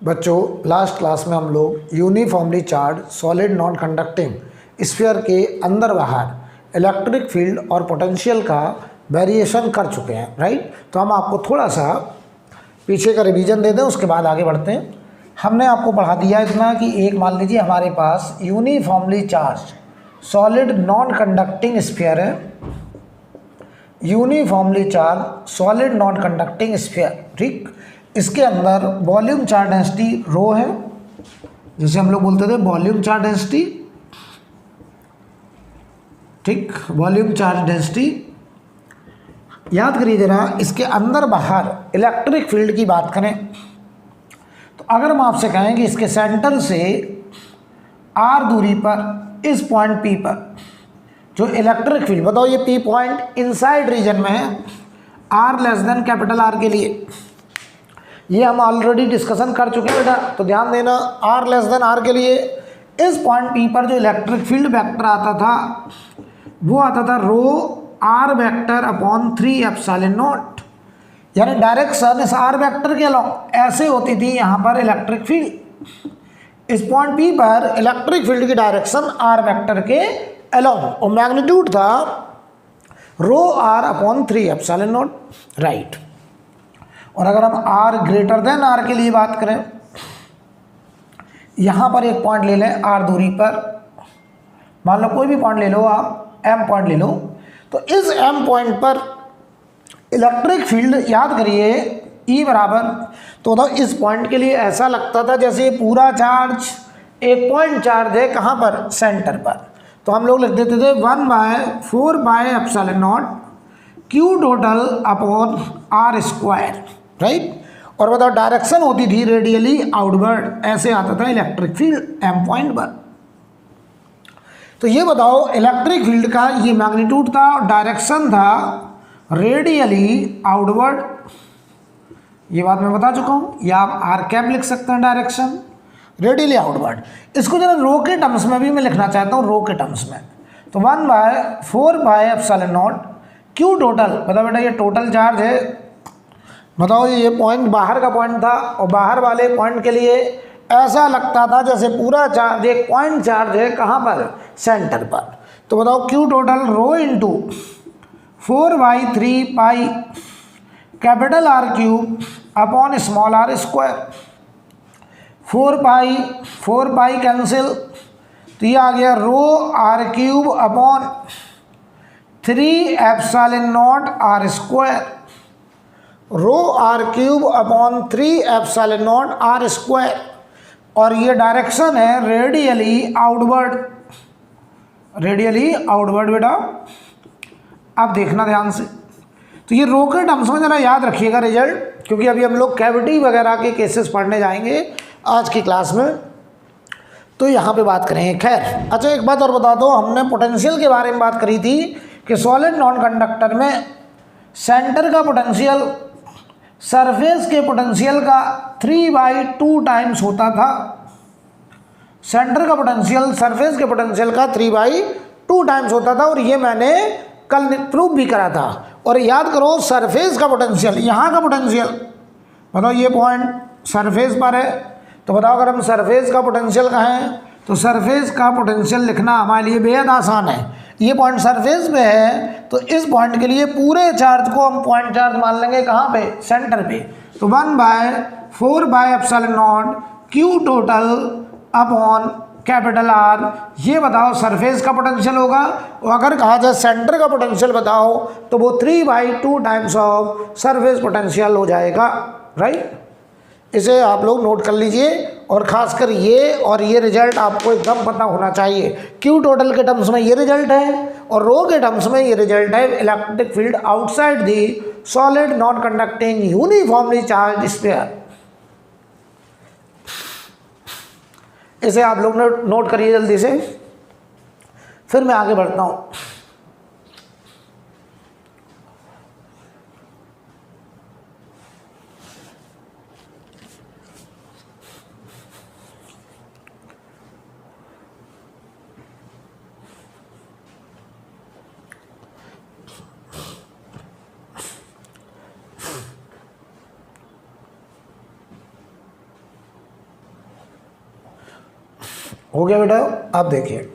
बच्चों last class में हम लोग uniformly charge solid non conducting sphere के अंदर बाहर इलेक्ट्रिक फील्ड और पोटेंशियल का वेरिएशन कर चुके हैं, राइट। तो हम आपको थोड़ा सा पीछे का रिवीजन दे दें, उसके बाद आगे बढ़ते हैं। हमने आपको पढ़ा दिया इतना कि एक मान लीजिए हमारे पास uniformly charge solid non conducting sphere है, uniformly charge solid non conducting sphere, ठीक। इसके अंदर वॉल्यूम चार्ज डेंसिटी रो है, जिसे हम लोग बोलते थे वॉल्यूम चार्ज डेंसिटी, ठीक। वॉल्यूम चार्ज डेंसिटी याद करिए जरा। इसके अंदर बाहर इलेक्ट्रिक फील्ड की बात करें तो अगर हम आपसे कहें कि इसके सेंटर से आर दूरी पर इस पॉइंट पी पर जो इलेक्ट्रिक फील्ड, बताओ ये पी पॉइंट इनसाइड रीजन में है, R less than capital R के लिए, ये हम ऑलरेडी डिस्कशन कर चुके हैं बेटा, तो ध्यान देना। आर लेस देन आर के लिए इस पॉइंट पी पर जो इलेक्ट्रिक फील्ड वेक्टर आता था वो आता था rho R vector upon 3 epsilon nought, यानी डायरेक्शन इस आर वेक्टर के अलॉन्ग ऐसे होती थी यहाँ पर इलेक्ट्रिक फील्ड। इस पॉइंट पी पर इलेक्ट्रिक फील्ड की डायरेक्शन आर वेक्टर के अलॉन्ग और मैग्नीट्यूड था rho R upon 3 epsilon nought, right. और अगर हम आर ग्रेटर देन आर के लिए बात करें, यहाँ पर एक पॉइंट ले लें आर दूरी पर, मान लो कोई भी पॉइंट ले लो आप, एम पॉइंट ले लो, तो इस एम पॉइंट पर इलेक्ट्रिक फील्ड याद करिए ई बराबर, तो इस पॉइंट के लिए ऐसा लगता था जैसे पूरा चार्ज एक पॉइंट चार्ज है, कहाँ पर, सेंटर पर। तो हम लोग लिख देते थे 1/4 Q total upon R square, right. और बताओ डायरेक्शन होती थी रेडियली आउटवर्ड, ऐसे आता था इलेक्ट्रिक फील्ड एम पॉइंट पर। तो ये बताओ इलेक्ट्रिक फील्ड का ये मैग्नीट्यूड था और डायरेक्शन था रेडियली आउटवर्ड, ये बात मैं बता चुका हूँ। या आप आर कैप लिख सकते हैं, डायरेक्शन रेडियली आउटवर्ड। इसको जरा रो के टर्म्स में भी मैं लिखना चाहता हूँ, रो के टर्म्स में, तो 1/4 क्यू टोटल, बताओ बेटा ये टोटल चार्ज है, बताओ ये पॉइंट बाहर का पॉइंट था और बाहर वाले पॉइंट के लिए ऐसा लगता था जैसे पूरा चार्ज एक पॉइंट चार्ज है, कहाँ पर, सेंटर पर। तो बताओ Q total rho into 4/3 pi capital R cube upon small R square, 4 pi cancel, तो ये आ गया rho R cube upon 3 epsilon nought R square, rho R cube upon 3 epsilon nought R square. और ये direction है radially outward, radially outward बेटा, आप देखना ध्यान से। तो ये रो के टर्म्स में जरा याद रखिएगा रिजल्ट, क्योंकि अभी हम लोग कैविटी वगैरह के केसेस पढ़ने जाएंगे आज की क्लास में, तो यहाँ पे बात करेंगे। खैर अच्छा एक बात और बता दो, हमने पोटेंशियल के बारे में बात करी थी कि सॉलिड नॉन कंडक्टर में सेंटर का पोटेंशियल सरफेस के पोटेंशियल का 3/2 टाइम्स होता था। सेंटर का पोटेंशियल सरफेस के पोटेंशियल का 3/2 टाइम्स होता था, और ये मैंने कल प्रूव भी करा था। और याद करो सरफेस का पोटेंशियल, यहाँ का पोटेंशियल, बताओ ये पॉइंट सरफेस पर है, तो बताओ अगर हम सरफेस का पोटेंशियल कहें तो सरफेस का पोटेंशियल लिखना हमारे लिए बेहद आसान है। ये पॉइंट सरफेस पे है, तो इस पॉइंट के लिए पूरे चार्ज को हम पॉइंट चार्ज मान लेंगे, कहाँ पे, सेंटर पे। तो 1/4 Q total upon capital R, ये बताओ सरफेस का पोटेंशियल होगा, और अगर कहा जाए सेंटर का पोटेंशियल बताओ तो वो 3/2 टाइम्स ऑफ सरफेस पोटेंशियल हो जाएगा, राइट। इसे आप लोग नोट कर लीजिए, और खासकर ये और ये रिजल्ट आपको एकदम पता होना चाहिए। क्यू टोटल के टर्म्स में ये रिजल्ट है और रो के टर्म्स में ये रिजल्ट है, electric field outside the solid non conducting uniformly charge sphere. इसे आप लोग नोट करिए जल्दी से, फिर मैं आगे बढ़ता हूँ। हो गया बेटा। अब देखिए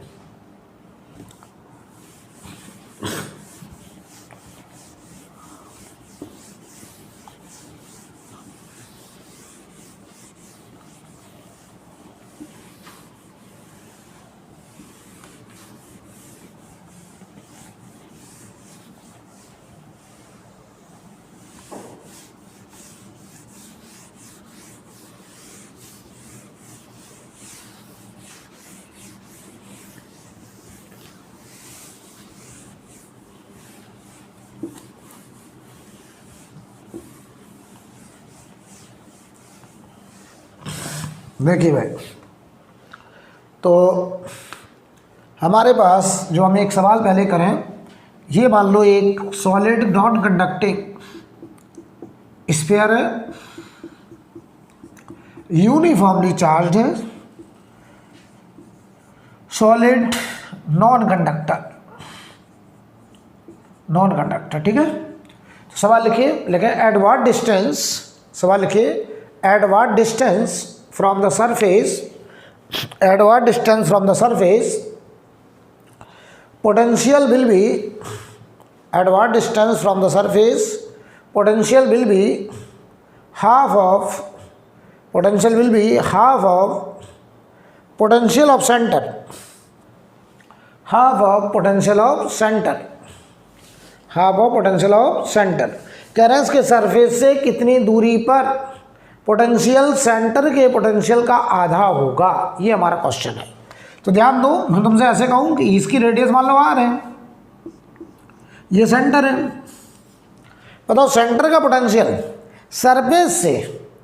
देखिए भाई, तो हमारे पास जो हम एक सवाल पहले करें, ये मान लो एक सॉलिड नॉन कंडक्टिंग स्फीयर है, यूनिफॉर्मली चार्ज्ड है, सॉलिड नॉन कंडक्टर, ठीक है। तो सवाल लिखिए एट व्हाट डिस्टेंस, सवाल लिखिए at what distance from the surface, at what distance from the surface potential will be, at what distance from the surface potential will be half of potential of center, half of potential of center, कह रहे हैं इसके surface से कितनी दूरी पर potential centre के potential का आधा होगा, ये हमारा क्वेश्चन है। तो ध्यान दो, मैं तुमसे ऐसे कहूं कि इसकी रेडियस मान लो r है, ये सेंटर है, बताओ सेंटर का पोटेंशियल सरफेस से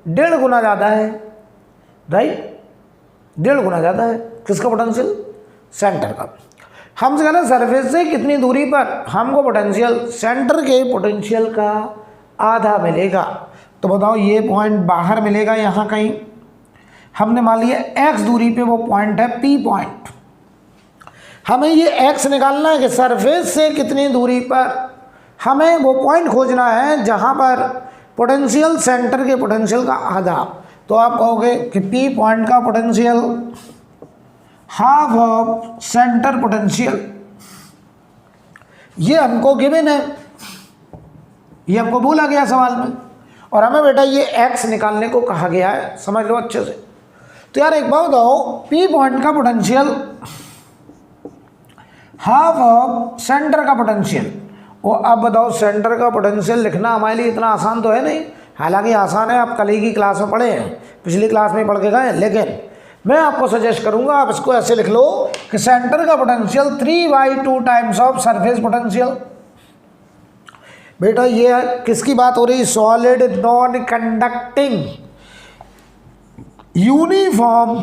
1.5 गुना ज़्यादा है, राइट, 1.5 गुना ज़्यादा है किसका पोटेंशियल, सेंटर का। हमसे कहना सरफेस से कितनी दूरी पर हमको पोटेंशियल सेंटर के पोटेंशियल का आधा मिलेगा। तो बताओ ये पॉइंट बाहर मिलेगा यहाँ कहीं, हमने मान लिया x दूरी पे वो पॉइंट है P पॉइंट, हमें ये x निकालना है कि सरफेस से कितनी दूरी पर हमें वो पॉइंट खोजना है जहाँ पर पोटेंशियल सेंटर के पोटेंशियल का आधा। तो आप कहोगे कि P पॉइंट का potential half of centre potential, ये हमको गिवन है, ये हमको बोला गया सवाल में, और हमें बेटा ये x निकालने को कहा गया है, समझ लो अच्छे से। तो यार एक बात बताओ, P पॉइंट का पोटेंशियल हाफ ऑफ सेंटर का पोटेंशियल, और अब बताओ सेंटर का पोटेंशियल लिखना हमारे लिए इतना आसान तो है नहीं, हालांकि आसान है, आप कल ही की क्लास में पढ़े हैं, पिछली क्लास में पढ़ के गए, लेकिन मैं आपको सजेस्ट करूंगा आप इसको ऐसे लिख लो कि सेंटर का potential 3/2 times of surface potential. बेटा ये किसकी बात हो रही, solid non conducting uniform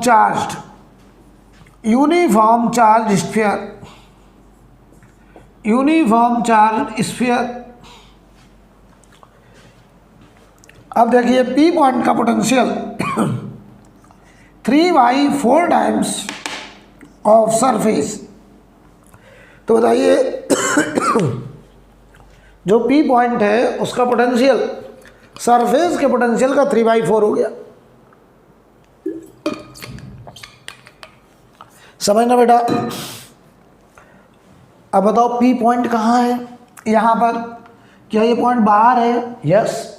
charge sphere. अब देखिए P पॉइंट का पोटेंशियल 3/4 टाइम्स ऑफ सरफेस। तो बताइए जो P पॉइंट है उसका पोटेंशियल सरफेस के पोटेंशियल का 3/4 हो गया, समझना बेटा। अब बताओ P पॉइंट कहाँ है, यहाँ पर, क्या ये पॉइंट बाहर है, यस,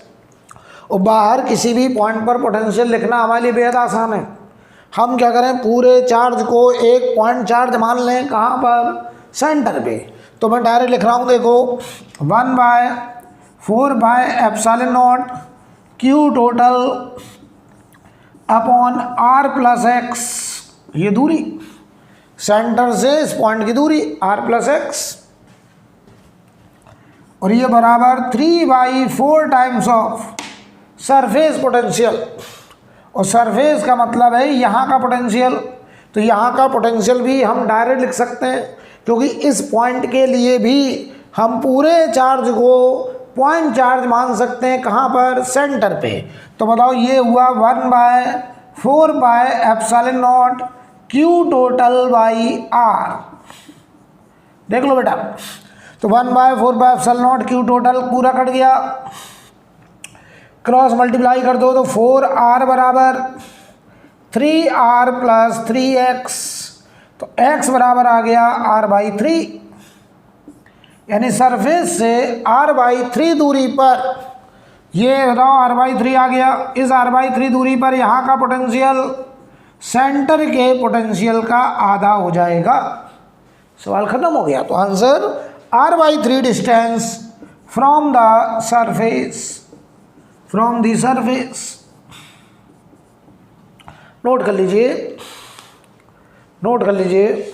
और बाहर किसी भी पॉइंट पर पोटेंशियल लिखना हमारे लिए बेहद आसान है। हम क्या करें, पूरे चार्ज को एक पॉइंट चार्ज मान लें, कहाँ पर, सेंटर पे। तो मैं डायरेक्ट लिख रहा हूँ, देखो 1/4/ε0 Q टोटल अपॉन r+x, ये दूरी सेंटर से इस पॉइंट की दूरी r+x, और ये बराबर 3/4 टाइम्स ऑफ सरफेस पोटेंशियल, और सरफेस का मतलब है यहाँ का पोटेंशियल। तो यहाँ का पोटेंशियल भी हम डायरेक्ट लिख सकते हैं, क्योंकि इस पॉइंट के लिए भी हम पूरे चार्ज को पॉइंट चार्ज मान सकते हैं, कहाँ पर, सेंटर पे। तो बताओ ये हुआ 1/4/ε0 Q टोटल बाई r, देख लो बेटा। तो 1/4/ε0 Q टोटल पूरा कट गया, क्रॉस मल्टीप्लाई कर दो तो 4r बराबर 3r प्लस 3x, तो x बराबर आ गया r/3, यानी सरफेस से r/3 दूरी पर, ये बताओ r/3 आ गया, इस r/3 दूरी पर यहाँ का पोटेंशियल सेंटर के पोटेंशियल का आधा हो जाएगा। सवाल खत्म हो गया। तो answer r/3 distance from the surface, from the surface. Note कर लीजिए, नोट कर लीजिए।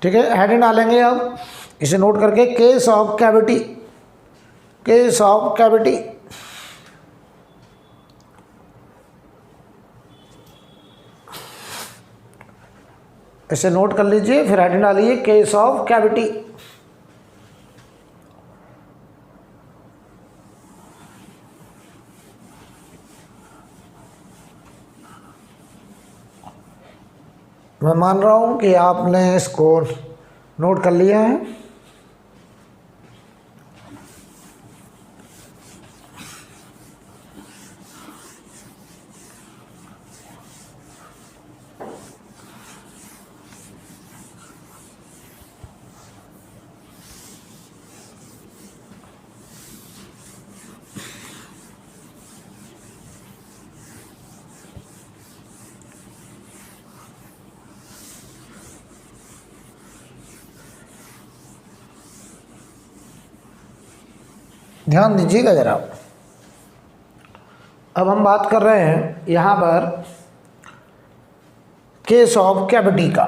ठीक है, हेडिंग डालेंगे अब, इसे नोट करके, case of cavity, case of cavity. इसे नोट कर लीजिए, फिर हेडिंग डालिए केस ऑफ कैविटी। मैं मान रहा हूं कि आपने इसको नोट कर लिया है। ध्यान दीजिएगा ज़रा। अब हम बात कर रहे हैं यहाँ पर केस ऑफ कैविटी का,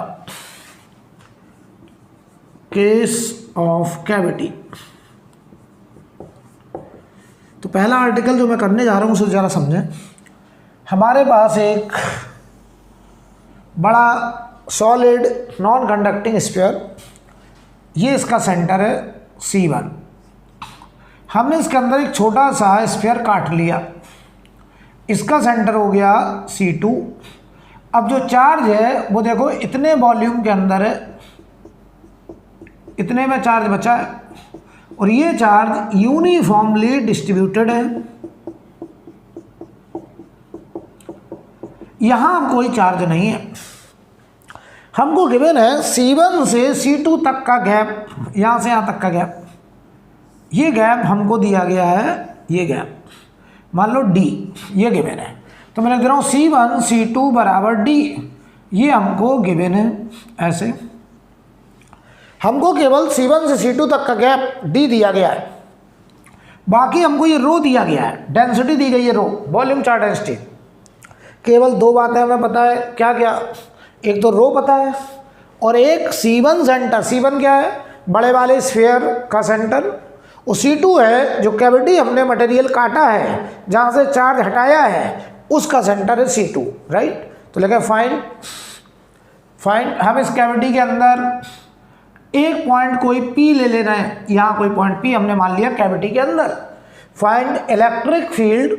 केस ऑफ कैविटी। तो पहला आर्टिकल जो मैं करने जा रहा हूँ उसे ज़रा समझें। हमारे पास एक बड़ा सॉलिड नॉन कंडक्टिंग स्फीयर, ये इसका सेंटर है C1। हमने इसके अंदर एक छोटा सा स्फीयर काट लिया, इसका सेंटर हो गया C2। अब जो चार्ज है वो देखो इतने वॉल्यूम के अंदर है, इतने में चार्ज बचा है, और ये चार्ज यूनिफॉर्मली डिस्ट्रीब्यूटेड है। यहाँ कोई चार्ज नहीं है। हमको गिवन है C1 से C2 तक का गैप, यहाँ से यहाँ तक का गैप, ये गैप हमको दिया गया है, ये गैप मान लो D, ये गिवन है। तो मैं लिख दे रहा हूँ C1 C2 बराबर D, ये हमको गिवन है। ऐसे हमको केवल C1 से C2 तक का गैप D दिया गया है, बाकी हमको ये रो दिया गया है, डेंसिटी दी गई है रो, वॉल्यूम चार्ज डेंसिटी। केवल दो बातें हमें पता है, क्या क्या, एक तो रो पता है और एक C1 सेंटर। C1 क्या है, बड़े वाले स्फीयर का सेंटर, और C2 है जो कैविटी हमने मटेरियल काटा है, जहाँ से चार्ज हटाया है, उसका सेंटर है C2, राइट। तो लिखे फाइंड, फाइंड, हम इस कैविटी के अंदर एक पॉइंट कोई P ले लेना है, यहाँ कोई पॉइंट P हमने मान लिया कैविटी के अंदर। Find electric field,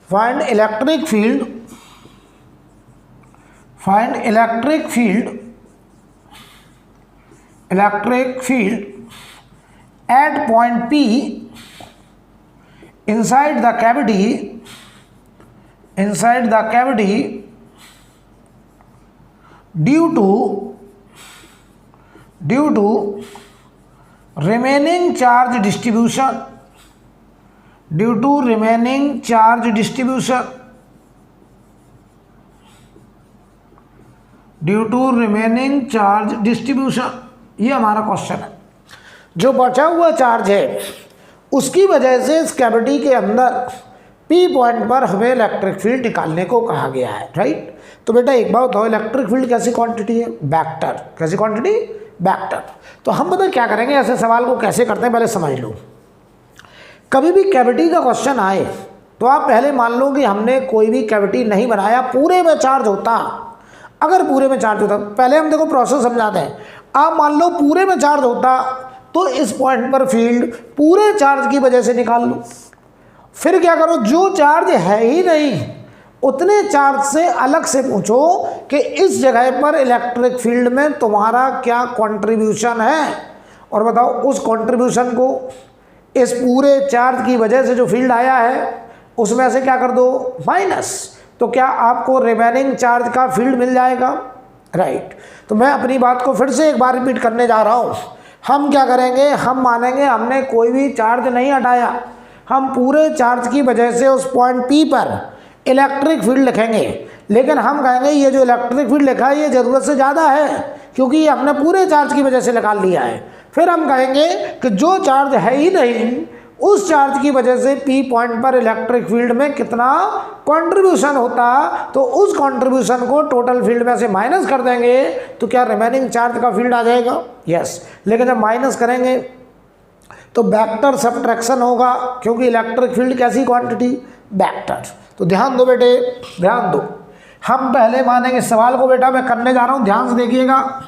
find electric field, find electric field, electric field at point P inside the cavity, inside the cavity due to remaining charge distribution, due to remaining charge distribution, due to remaining charge distribution, ये हमारा question है। जो बचा हुआ charge है उसकी वजह से इस कैविटी के अंदर P पॉइंट पर हमें इलेक्ट्रिक फील्ड निकालने को कहा गया है, राइट। तो बेटा एक बात बताओ, इलेक्ट्रिक फील्ड कैसी क्वांटिटी है, वेक्टर। कैसी क्वांटिटी, वेक्टर। तो हम पता क्या करेंगे, ऐसे सवाल को कैसे करते हैं पहले समझ लो। कभी भी कैविटी का क्वेश्चन आए तो आप पहले मान लो कि हमने कोई भी कैविटी नहीं बनाया, पूरे में चार्ज होता। अगर पूरे में चार्ज होता, पहले हम देखो प्रोसेस समझाते हैं। आप मान लो पूरे में चार्ज होता तो इस पॉइंट पर फील्ड पूरे चार्ज की वजह से निकाल लो। फिर क्या करो, जो चार्ज है ही नहीं उतने चार्ज से अलग से पूछो कि इस जगह पर इलेक्ट्रिक फील्ड में तुम्हारा क्या कंट्रीब्यूशन है, और बताओ उस कंट्रीब्यूशन को इस पूरे चार्ज की वजह से जो फील्ड आया है उसमें से क्या कर दो माइनस, तो क्या आपको रिमेनिंग चार्ज का फील्ड मिल जाएगा, राइट। तो मैं अपनी बात को फिर से एक बार रिपीट करने जा रहा हूँ। हम क्या करेंगे, हम मानेंगे हमने कोई भी चार्ज नहीं हटाया, हम पूरे चार्ज की वजह से उस पॉइंट P पर इलेक्ट्रिक फील्ड लिखेंगे, लेकिन हम कहेंगे ये जो इलेक्ट्रिक फील्ड लिखा है ये ज़रूरत से ज़्यादा है क्योंकि ये हमने पूरे चार्ज की वजह से निकाल लिया है। फिर हम कहेंगे कि जो चार्ज है ही नहीं उस चार्ज की वजह से P पॉइंट पर इलेक्ट्रिक फील्ड में कितना कंट्रीब्यूशन होता, तो उस कंट्रीब्यूशन को टोटल फील्ड में से माइनस कर देंगे तो क्या रिमेनिंग चार्ज का फील्ड आ जाएगा, यस। लेकिन जब माइनस करेंगे तो वेक्टर सब्ट्रैक्शन होगा क्योंकि इलेक्ट्रिक फील्ड कैसी क्वांटिटी, वेक्टर। तो ध्यान दो बेटे, ध्यान दो। हम पहले मानेंगे सवाल को, बेटा मैं करने जा रहा हूँ, ध्यान से देखिएगा,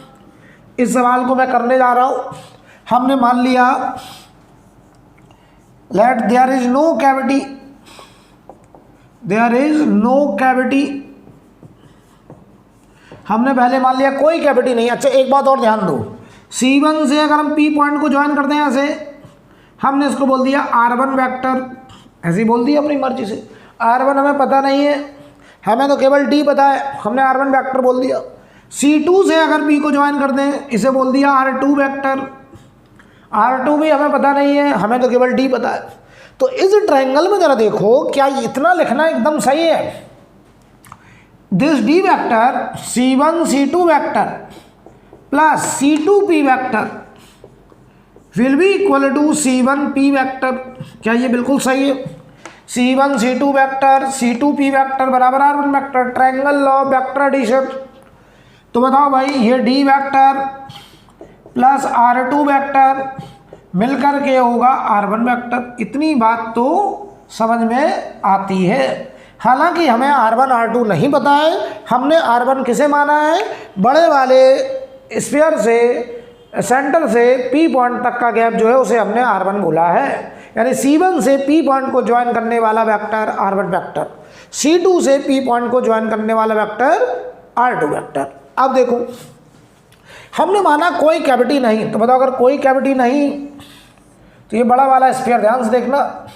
इस सवाल को मैं करने जा रहा हूँ। हमने मान लिया let there is no cavity, there is no cavity, हमने पहले मान लिया कोई कैविटी नहीं। अच्छा एक बात और ध्यान दो, C1 से अगर हम P पॉइंट को ज्वाइन करते हैं ऐसे, हमने इसको बोल दिया R1 वेक्टर, ऐसे ही बोल दिया अपनी मर्जी से। R1 हमें पता नहीं है, हमें तो केवल D पता है, हमने R1 वेक्टर बोल दिया। C2 से अगर P को ज्वाइन कर दें, इसे बोल दिया R2 वेक्टर, R2 भी हमें पता नहीं है, हमें तो केवल D पता है। तो इस ट्रायंगल में जरा देखो, क्या इतना लिखना एकदम सही है, this D vector C1 C2 vector plus C2 P vector will be equal to C1 P vector. क्या ये बिल्कुल सही है? C1 C2 vector C2 P vector बराबर R1 vector, triangle law vector addition. तो बताओ भाई, ये D vector plus R2 vector मिलकर के होगा R1 वेक्टर। इतनी बात तो समझ में आती है। हालांकि हमें R1 R2 नहीं पता है, हमने R1 किसे माना है, बड़े वाले स्फीयर से सेंटर से P पॉइंट तक का गैप जो है उसे हमने R1 बोला है। यानी C1 से P पॉइंट को ज्वाइन करने वाला वेक्टर R1 वेक्टर, C2 से P पॉइंट को ज्वाइन करने वाला वेक्टर R2 वेक्टर। अब देखो, हमने माना कोई कैविटी नहीं, तो बताओ अगर कोई कैविटी नहीं तो ये बड़ा वाला स्फीयर ध्यान से देखना,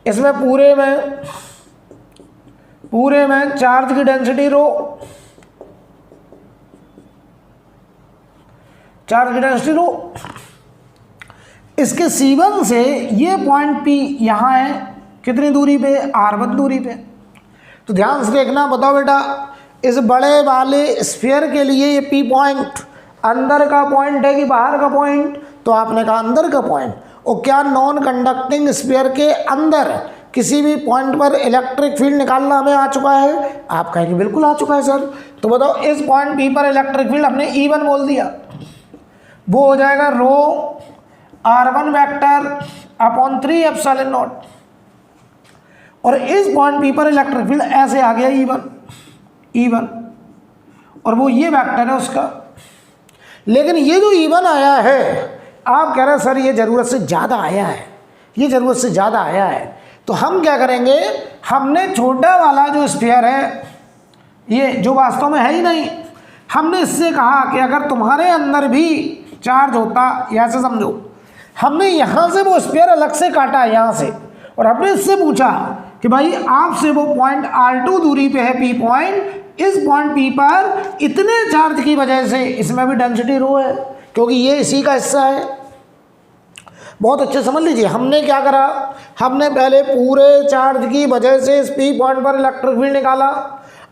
इसमें पूरे में चार्ज की डेंसिटी रो, चार्ज की डेंसिटी रो, इसके C1 से ये पॉइंट P यहाँ है, कितनी दूरी पे, R1 दूरी पे। तो ध्यान से देखना, बताओ बेटा, इस बड़े वाले स्फीयर के लिए ये P पॉइंट अंदर का पॉइंट है कि बाहर का पॉइंट, तो आपने कहा अंदर का पॉइंट। और क्या नॉन कंडक्टिंग स्फीयर के अंदर किसी भी पॉइंट पर इलेक्ट्रिक फील्ड निकालना हमें आ चुका है? आप कहेंगे बिल्कुल आ चुका है सर। तो बताओ, इस पॉइंट P पर इलेक्ट्रिक फील्ड हमने E1 बोल दिया, वो हो जाएगा रो R1 vector upon 3 epsilon not. और इस पॉइंट P पर इलेक्ट्रिक फील्ड ऐसे आ गया E1, और वो ये वेक्टर है उसका। लेकिन ये जो E1 आया है, आप कह रहे हैं सर ये ज़रूरत से ज़्यादा आया है, ये ज़रूरत से ज़्यादा आया है। तो हम क्या करेंगे, हमने छोटा वाला जो स्फीयर है, ये जो वास्तव में है ही नहीं, हमने इससे कहा कि अगर तुम्हारे अंदर भी चार्ज होता, या ऐसे समझो, हमने यहाँ से वो स्फीयर अलग से काटा है यहाँ से, और हमने इससे पूछा कि भाई आपसे वो पॉइंट R2 दूरी पे है P पॉइंट, इस पॉइंट P पर इतने चार्ज की वजह से इसमें भी डेंसिटी रो है क्योंकि ये इसी का हिस्सा है। बहुत अच्छे समझ लीजिए, हमने क्या करा, हमने पहले पूरे चार्ज की वजह से इस P पॉइंट पर इलेक्ट्रिक फील्ड निकाला।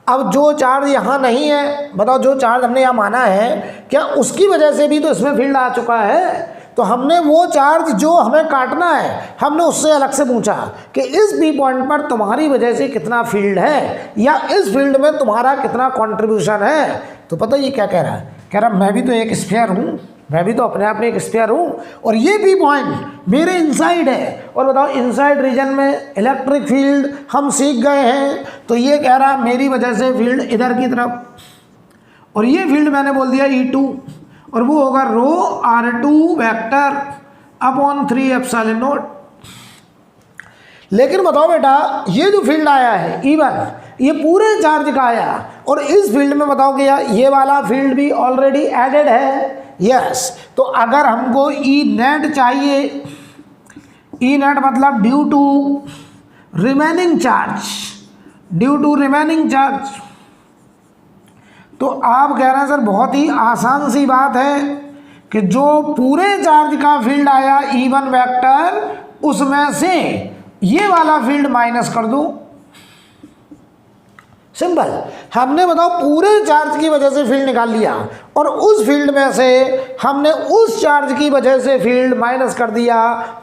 अब जो चार्ज यहाँ नहीं है, बताओ जो चार्ज हमने यहाँ माना है, क्या उसकी वजह से भी तो इसमें फील्ड आ चुका है? तो हमने वो चार्ज जो हमें काटना है, हमने उससे अलग से पूछा कि इस P पॉइंट पर तुम्हारी वजह से कितना फील्ड है, या इस फील्ड में तुम्हारा कितना कंट्रीब्यूशन है। तो पता ये क्या कह रहा है, कह रहा मैं भी तो एक स्फीयर हूँ, मैं भी तो अपने आप में एक स्फीयर हूँ, और ये P पॉइंट मेरे इनसाइड है। और बताओ, इनसाइड रीजन में इलेक्ट्रिक फील्ड हम सीख गए हैं, तो ये कह रहा मेरी वजह से फील्ड इधर की तरफ, और ये फील्ड मैंने बोल दिया E2, और वो होगा रो R2 vector upon 3 epsilon not. लेकिन बताओ बेटा, ये जो फील्ड आया है E1, ये पूरे चार्ज का आया, और इस फील्ड में बताओ कि यार ये वाला फील्ड भी ऑलरेडी एडेड है, यस। तो अगर हमको E नेट चाहिए, ई नेट मतलब due to remaining charge, due to remaining charge. तो आप कह रहे हैं सर बहुत ही आसान सी बात है कि जो पूरे चार्ज का फील्ड आया E1 वेक्टर, उसमें से ये वाला फील्ड माइनस कर दूं। सिंपल। हमने बताओ पूरे चार्ज की वजह से फील्ड निकाल लिया और उस फील्ड में से हमने उस चार्ज की वजह से फील्ड माइनस कर दिया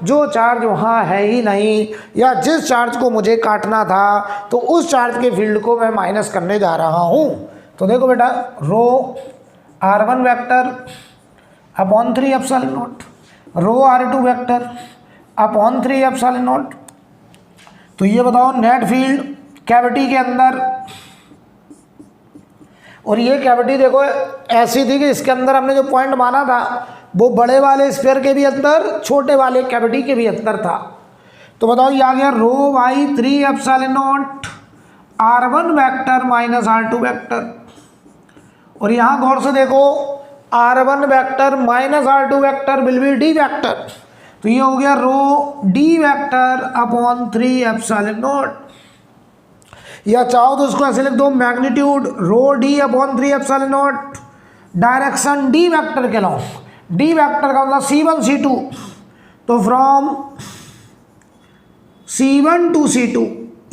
जो चार्ज वहाँ है ही नहीं, या जिस चार्ज को मुझे काटना था तो उस चार्ज के फील्ड को मैं माइनस करने जा रहा हूँ। तो देखो बेटा, rho R1 vector upon 3 epsilon naught, rho R2 vector upon 3 epsilon naught. तो ये बताओ नेट फील्ड कैविटी के अंदर, और ये कैविटी देखो ऐसी थी कि इसके अंदर हमने जो पॉइंट माना था वो बड़े वाले स्फीयर के भी अंदर, छोटे वाले कैविटी के भी अंदर था। तो बताओ ये आ गया rho by 3 epsilon naught R1 vector minus R2 vector. और यहाँ गौर से देखो R1 vector minus R2 vector will be D vector. तो ये हो गया rho D vector upon 3 epsilon naught, या चाहो तो इसको ऐसे लिख दो magnitude rho D upon 3 epsilon naught, direction D vector के लो, D वेक्टर का मतलब C1 C2। तो फ्रॉम C1 टू C2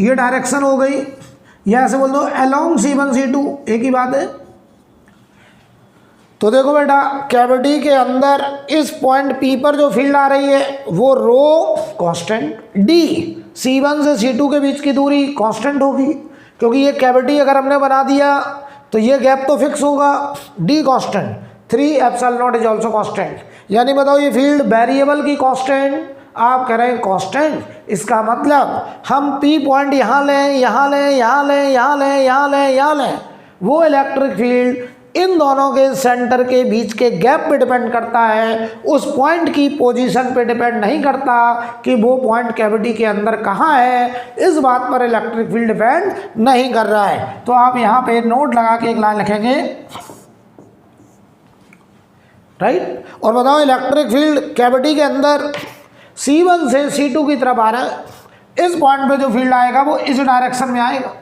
ये डायरेक्शन हो गई, या ऐसे बोल दो अलोंग C1 C2, एक ही बात है। तो देखो बेटा कैविटी के अंदर इस पॉइंट P पर जो फील्ड आ रही है वो रो कांस्टेंट, D C1 से C2 के बीच की दूरी कांस्टेंट होगी, क्योंकि ये कैविटी अगर हमने बना दिया तो ये गैप तो फिक्स होगा, D constant, 3 epsilon not is also constant. यानी बताओ ये फील्ड वेरिएबल की कांस्टेंट, आप कह रहे हैं कांस्टेंट, इसका मतलब हम P पॉइंट यहाँ लें, यहाँ लें, यहाँ लें, यहाँ लें, यहाँ लें, यहाँ लें, वो इलेक्ट्रिक फील्ड इन दोनों के सेंटर के बीच के गैप पे डिपेंड करता है, उस पॉइंट की पोजीशन पे डिपेंड नहीं करता कि वो पॉइंट कैविटी के अंदर कहाँ है, इस बात पर इलेक्ट्रिक फील्ड डिपेंड नहीं कर रहा है। तो आप यहाँ पे नोट लगा के एक लाइन लिखेंगे, राइट। और बताओ इलेक्ट्रिक फील्ड कैविटी के अंदर C1 से C2 की तरफ आ रहा है, इस पॉइंट पे जो फील्ड आएगा वो इस डायरेक्शन में आएगा,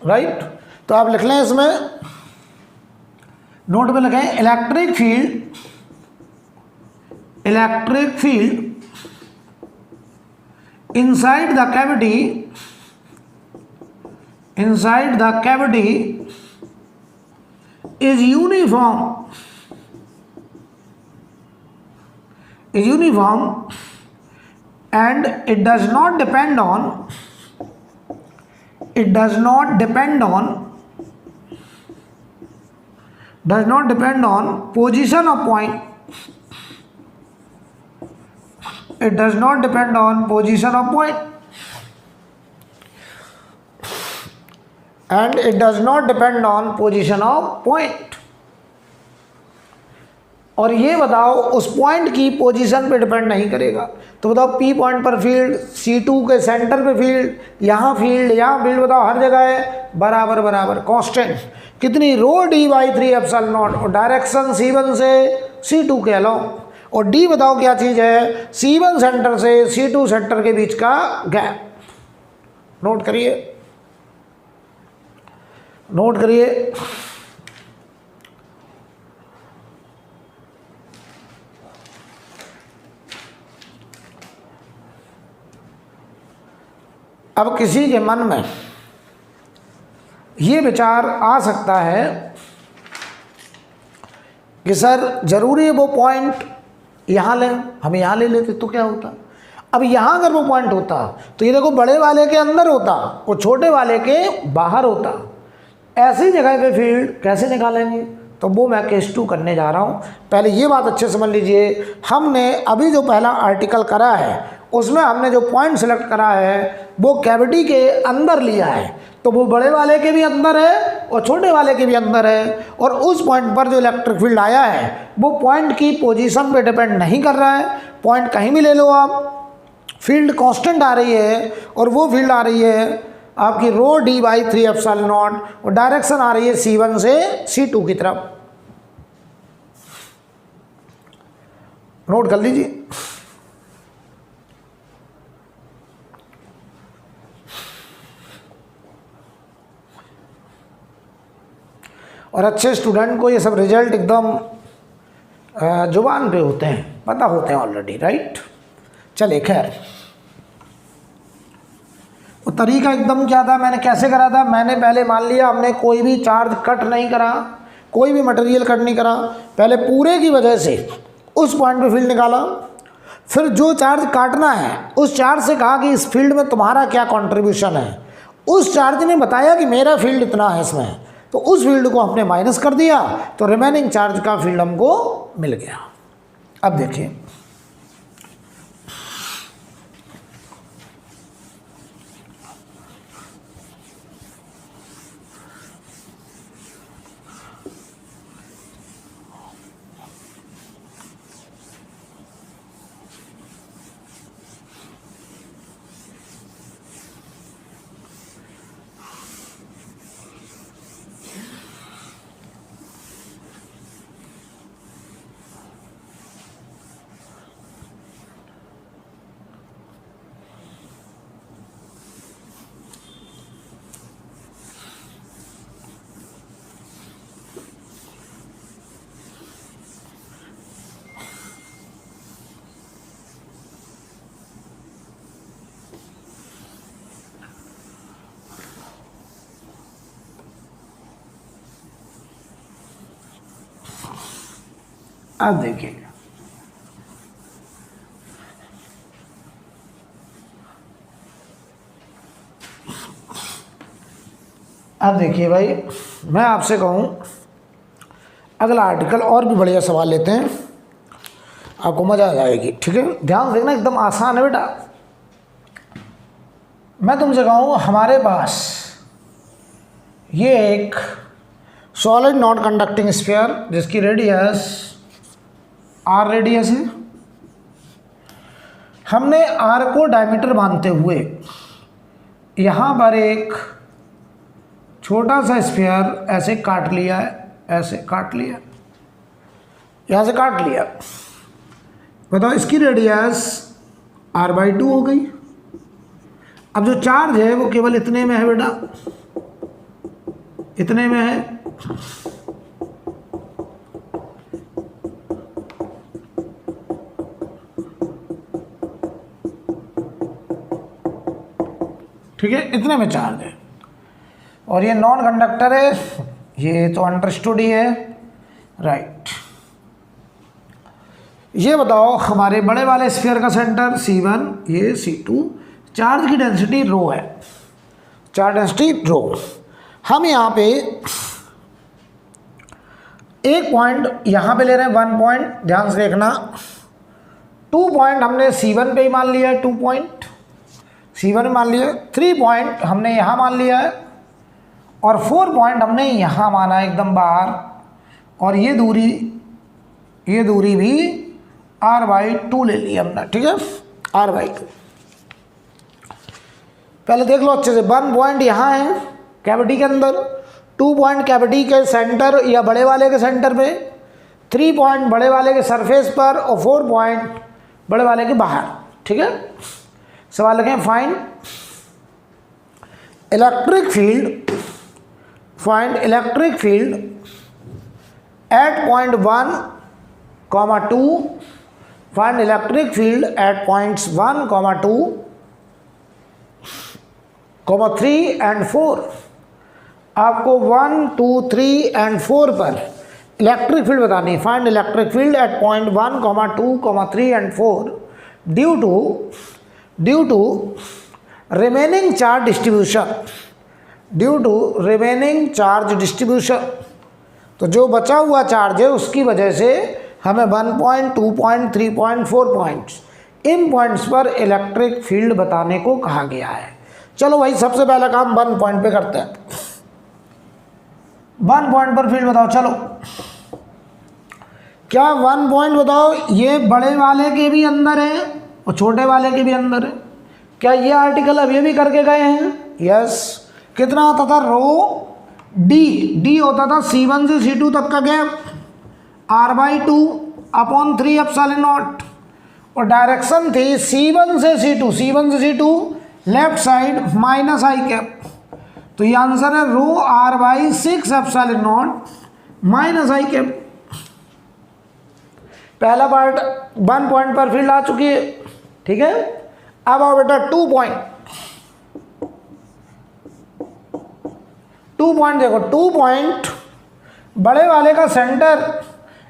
राइट। तो आप लिख लें इसमें नोट में लिखें electric field inside the cavity is uniform and it does not depend on position of point. It does not depend on position of point, and it does not depend on position of point. और ये बताओ उस point की position पे depend नहीं करेगा। तो बताओ P पॉइंट पर फील्ड, C2 के सेंटर पे फील्ड, यहाँ फील्ड, बताओ हर जगह है बराबर बराबर कांस्टेंट, कितनी रो D बाई 3 एप्सिलॉन नॉट, और डायरेक्शन C1 से C2 के अलोंग। और D बताओ क्या चीज़ है, C1 सेंटर से C2 सेंटर के बीच का गैप। नोट करिए। अब किसी के मन में ये विचार आ सकता है कि सर जरूरी है वो पॉइंट यहाँ लें, हम यहाँ ले लेते तो क्या होता। अब यहाँ अगर वो पॉइंट होता तो ये देखो बड़े वाले के अंदर होता और छोटे वाले के बाहर होता। ऐसी जगह पे फील्ड कैसे निकालेंगे, तो वो मैं केस 2 करने जा रहा हूँ। पहले ये बात अच्छे समझ लीजिए, हमने अभी जो पहला आर्टिकल करा है उसमें हमने जो पॉइंट सेलेक्ट करा है वो कैविटी के अंदर लिया है, तो वो बड़े वाले के भी अंदर है और छोटे वाले के भी अंदर है। और उस पॉइंट पर जो इलेक्ट्रिक फील्ड आया है वो पॉइंट की पोजीशन पे डिपेंड नहीं कर रहा है। पॉइंट कहीं भी ले लो आप, फील्ड कांस्टेंट आ रही है, और वो फील्ड आ रही है आपकी रो D बाई 3 एप्सिलॉन नॉट, और डायरेक्शन आ रही है C1 से C2 की तरफ। नोट कर लीजिए। और अच्छे स्टूडेंट को ये सब रिजल्ट एकदम जुबान पे होते हैं, पता होते हैं ऑलरेडी, राइट। चलिए खैर, वो तरीका एकदम क्या था, मैंने कैसे करा था, मैंने पहले मान लिया हमने कोई भी चार्ज कट नहीं करा, कोई भी मटेरियल कट नहीं करा, पहले पूरे की वजह से उस पॉइंट पे फील्ड निकाला, फिर जो चार्ज काटना है उस चार्ज से कहा कि इस फील्ड में तुम्हारा क्या कंट्रीब्यूशन है, उस चार्ज ने बताया कि मेरा फील्ड इतना है इसमें, तो उस फील्ड को हमने माइनस कर दिया, तो रिमेनिंग चार्ज का फील्ड हमको मिल गया। अब देखिए, अब देखिए, अब देखिए भाई, मैं आपसे कहूँ अगला आर्टिकल और भी बढ़िया सवाल लेते हैं, आपको मज़ा आ जाएगी, ठीक है। ध्यान देखना, एकदम आसान है बेटा। मैं तुमसे कहूँ हमारे पास ये एक सॉलिड नॉन कंडक्टिंग स्फीयर जिसकी रेडियस आर रेडियस है, हमने आर को डायमीटर मानते हुए यहाँ पर एक छोटा सा स्फीयर ऐसे काट लिया है, ऐसे काट लिया, यहाँ से काट लिया, बताओ इसकी रेडियस r/2 हो गई। अब जो चार्ज है वो केवल इतने में है बेटा, इतने में है, ठीक है, इतने में चार्ज है, और ये नॉन कंडक्टर है, ये तो अंडरस्टूड ही है, राइट। ये बताओ हमारे बड़े वाले स्फीयर का सेंटर C1, ये C2, चार्ज की डेंसिटी रो है, चार्ज डेंसिटी रो। हम यहाँ पे एक पॉइंट यहाँ पे ले रहे हैं, 1 पॉइंट, ध्यान से देखना, 2 पॉइंट हमने C1 पे ही मान लिया है, 2 पॉइंट C1 में मान लिया, 3 पॉइंट हमने यहाँ मान लिया है, और 4 पॉइंट हमने यहाँ माना है एकदम बाहर, और ये दूरी भी r/2 ले ली हमने, ठीक है, r/2। पहले देख लो अच्छे से, 1 पॉइंट यहाँ है कैविटी के अंदर, 2 पॉइंट कैविटी के सेंटर या बड़े वाले के सेंटर पे, 3 पॉइंट बड़े वाले के सरफेस पर, और 4 पॉइंट बड़े वाले के बाहर, ठीक है। सवाल लिखें, find electric field, find electric field at point 1, 2, find electric field eight points 1, 2, 3 and 4। आपको 1, 2, 3 एंड 4 पर इलेक्ट्रिक फील्ड बतानी है। Find electric field at point 1, 2, 3 and 4 due to remaining charge distribution, due to remaining charge distribution. तो जो बचा हुआ charge है उसकी वजह से हमें 1 पॉइंट, 2 पॉइंट, 3 पॉइंट, 4 पॉइंट्स, इन पॉइंट्स पर इलेक्ट्रिक फील्ड बताने को कहा गया है। चलो भाई, सबसे पहला काम 1 पॉइंट पे करते हैं। 1 पॉइंट पर फील्ड बताओ। चलो, क्या 1 पॉइंट बताओ, ये बड़े वाले के भी अंदर है और छोटे वाले के भी अंदर है। क्या ये आर्टिकल अब ये भी करके गए हैं? यस। कितना होता था? रो डी होता था C1 से C2 तक का gap, r/2 upon 3 epsilon not, और डायरेक्शन थी C1 से C2 left side minus i cap. तो ये आंसर है रो r/6 epsilon not minus I cap. पहला पार्ट 1 पॉइंट पर फील्ड आ चुकी है, ठीक है। अब आओ बेटा 2 पॉइंट। 2 पॉइंट देखो, 2 पॉइंट बड़े वाले का सेंटर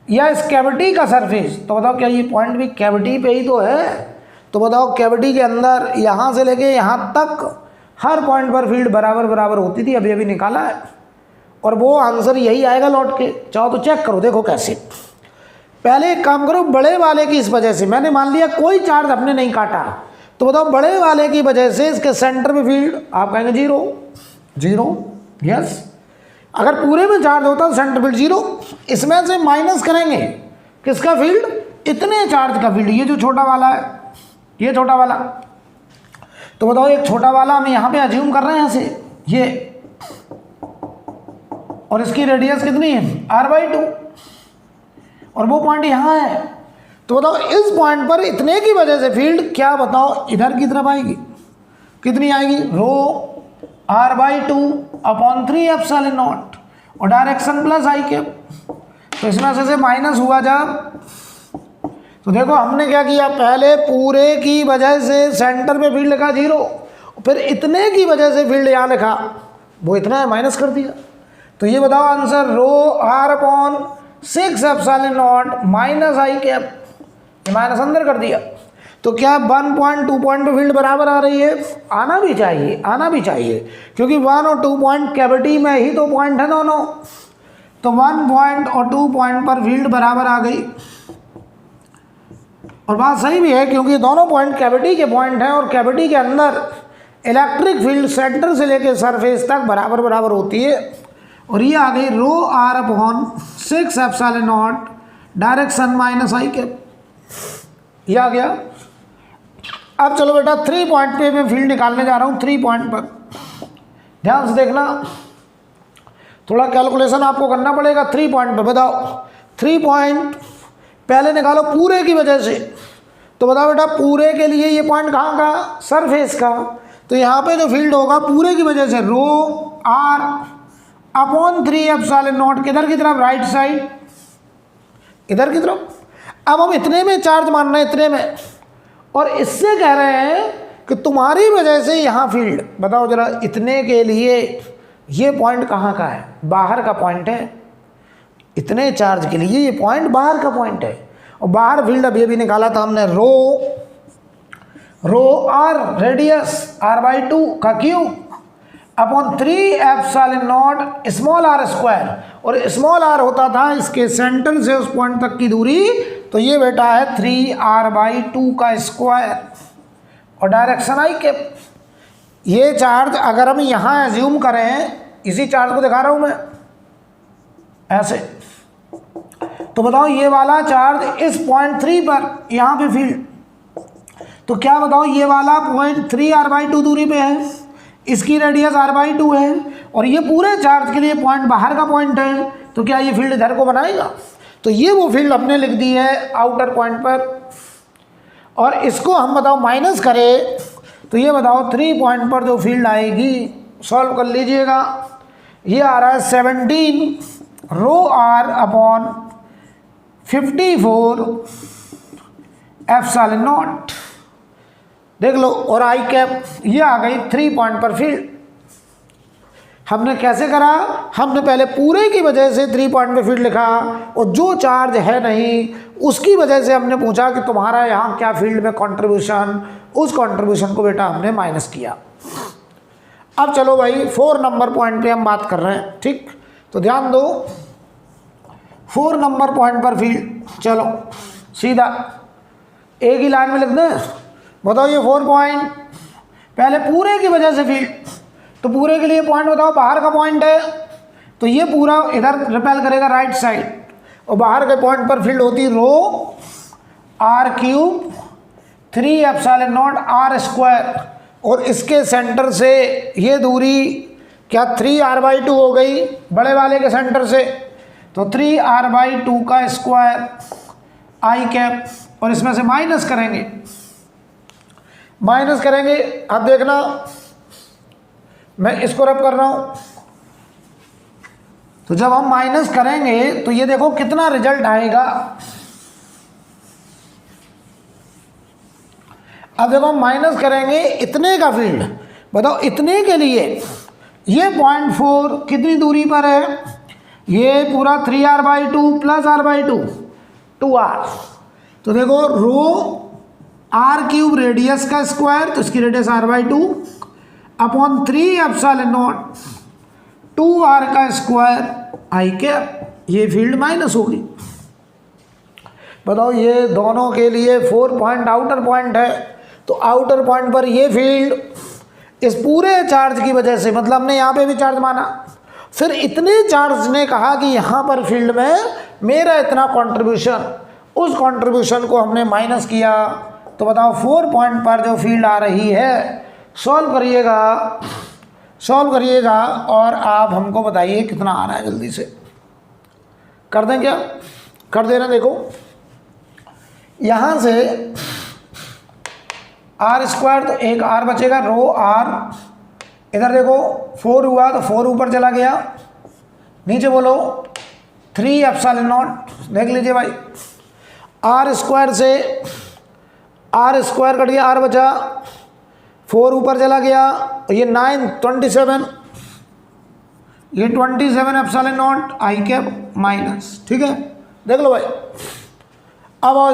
या इस कैविटी का सरफेस। तो बताओ क्या ये पॉइंट भी कैविटी पे ही तो है? तो बताओ कैविटी के अंदर यहाँ से लेके यहाँ तक हर पॉइंट पर फील्ड बराबर बराबर होती थी, अभी अभी निकाला है, और वो आंसर यही आएगा लौट के। चाहो तो चेक करो, देखो कैसे। पहले एक काम करो, बड़े वाले की इस वजह से मैंने मान लिया कोई चार्ज अपने नहीं काटा, तो बताओ बड़े वाले की वजह से इसके सेंटर में फील्ड आप कहेंगे 0 0, यस। अगर पूरे में चार्ज होता तो सेंटर फील्ड 0। इसमें से माइनस करेंगे किसका फील्ड? इतने चार्ज का फील्ड, ये जो छोटा वाला है, ये छोटा वाला। तो बताओ एक छोटा वाला हम यहाँ पे अज्यूम कर रहे हैं ऐसे, ये, और इसकी रेडियस कितनी है? r/2, और वो पॉइंट यहाँ है। तो बताओ इस पॉइंट पर इतने की वजह से फील्ड क्या बताओ इधर की तरफ आएगी, कितनी आएगी? ρ/2/3ε0, और डायरेक्शन प्लस आई कैप। तो इसमें से माइनस हुआ जब, तो देखो हमने क्या किया, पहले पूरे की वजह से सेंटर पे फील्ड लिखा 0, फिर इतने की वजह से फील्ड यहाँ लिखा, वो इतना है, माइनस कर दिया। तो ये बताओ आंसर ρr/6ε0 माइनस आई कैप, ये माइनस अंदर कर दिया। तो क्या 1 पॉइंट 2 पॉइंट पे फील्ड बराबर आ रही है? आना भी चाहिए, आना भी चाहिए, क्योंकि 1 और 2 पॉइंट कैविटी में ही तो पॉइंट है दोनों। तो 1 पॉइंट और 2 पॉइंट पर फील्ड बराबर आ गई, और बात सही भी है क्योंकि दोनों पॉइंट कैविटी के पॉइंट हैं, और कैविटी के अंदर इलेक्ट्रिक फील्ड सेंटर से लेकर सरफेस तक बराबर बराबर होती है। और ये आ गई ρr/6ε0 डायरेक्शन माइनस आई कैप, ये आ गया। अब चलो बेटा 3 पॉइंट पे मैं फील्ड निकालने जा रहा हूँ। 3 पॉइंट पर ध्यान से देखना, थोड़ा कैलकुलेशन आपको करना पड़ेगा। 3 पॉइंट पर बताओ, 3 पॉइंट पहले निकालो पूरे की वजह से। तो बताओ बेटा पूरे के लिए ये पॉइंट कहाँ का? सरफेस का। तो यहाँ पे जो फील्ड होगा पूरे की वजह से ρr/3ε0 किधर की तरफ? राइट साइड, इधर की तरफ। अब हम इतने में चार्ज मान रहे हैं, इतने में, और इससे कह रहे हैं कि तुम्हारी वजह से यहाँ फील्ड। बताओ जरा इतने के लिए ये पॉइंट कहाँ का है? बाहर का पॉइंट है। इतने चार्ज के लिए ये पॉइंट बाहर का पॉइंट है, और बाहर फील्ड अभी अभी निकाला था हमने, ρr रेडियस r/2 का cube upon 3ε0 small r square, और स्मॉल r होता था इसके सेंटर से उस पॉइंट तक की दूरी। तो ये बेटा है 3r/2 का स्क्वायर, और डायरेक्शन आई कैप। ये चार्ज अगर हम यहाँ एज्यूम करें, इसी चार्ज को दिखा रहा हूँ मैं ऐसे, तो बताओ ये वाला चार्ज इस पॉइंट 3 पर यहाँ पे फील्ड, तो क्या बताओ ये वाला पॉइंट 3r/2 दूरी पे है, इसकी रेडियस r/2 है, और ये पूरे चार्ज के लिए पॉइंट बाहर का पॉइंट है। तो क्या ये फील्ड इधर को बनाएगा? तो ये वो फील्ड हमने लिख दी है आउटर पॉइंट पर, और इसको हम बताओ माइनस करें, तो ये बताओ 3 पॉइंट पर जो फील्ड आएगी, सॉल्व कर लीजिएगा। ये आ रहा है 17 ρr/54ε0, देख लो। और आई कैप ये आ गई 3 पॉइंट पर फील्ड। हमने कैसे करा? हमने पहले पूरे की वजह से 3 पॉइंट पे फील्ड लिखा, और जो चार्ज है नहीं उसकी वजह से हमने पूछा कि तुम्हारा यहाँ क्या फील्ड में कंट्रीब्यूशन, उस कंट्रीब्यूशन को बेटा हमने माइनस किया। अब चलो भाई 4 नंबर पॉइंट पे हम बात कर रहे हैं, ठीक। तो ध्यान दो, 4 नंबर पॉइंट पर फील्ड, चलो सीधा एक ही लाइन में लिख दें। बताओ ये 4 पॉइंट, पहले पूरे की वजह से फील्ड, तो पूरे के लिए पॉइंट बताओ बाहर का पॉइंट है, तो ये पूरा इधर रिपेल करेगा राइट साइड, और बाहर के पॉइंट पर फील्ड होती ρr³ 3ε0 r², और इसके सेंटर से ये दूरी क्या 3r/2 हो गई बड़े वाले के सेंटर से, तो 3r/2 का स्क्वायर आई कैप, और इसमें से माइनस करेंगे, माइनस करेंगे। अब देखना मैं इसको रब कर रहा हूँ, तो जब हम माइनस करेंगे तो ये देखो कितना रिजल्ट आएगा। अब देखो हम माइनस करेंगे इतने का फील्ड, बताओ इतने के लिए ये 0.4 कितनी दूरी पर है, ये पूरा 3r/2 प्लस r/2 2r। तो देखो रो r³ रेडियस का स्क्वायर, तो इसकी रेडियस r/2 अपॉन 3ε0 2r का स्क्वायर i कैप, ये फील्ड माइनस होगी। बताओ ये दोनों के लिए 4 पॉइंट आउटर पॉइंट है, तो आउटर पॉइंट पर ये फील्ड इस पूरे चार्ज की वजह से, मतलब हमने यहाँ पे भी चार्ज माना, फिर इतने चार्ज ने कहा कि यहाँ पर फील्ड में मेरा इतना कंट्रीब्यूशन, उस कंट्रीब्यूशन को हमने माइनस किया। तो बताओ 4 पॉइंट पर जो फील्ड आ रही है, सॉल्व करिएगा और आप हमको बताइए कितना आ रहा है। जल्दी से कर दें क्या, कर देना। देखो यहाँ से r², तो एक r बचेगा, रो r, इधर देखो 4 हुआ तो 4 ऊपर चला गया, नीचे बोलो 3ε0, देख लीजिए भाई, r² से r² कट गया, r बचा, 4 ऊपर चला गया, ये 9 27, ये 27ε0 i कैप माइनस, ठीक है, देख लो भाई। अब आओ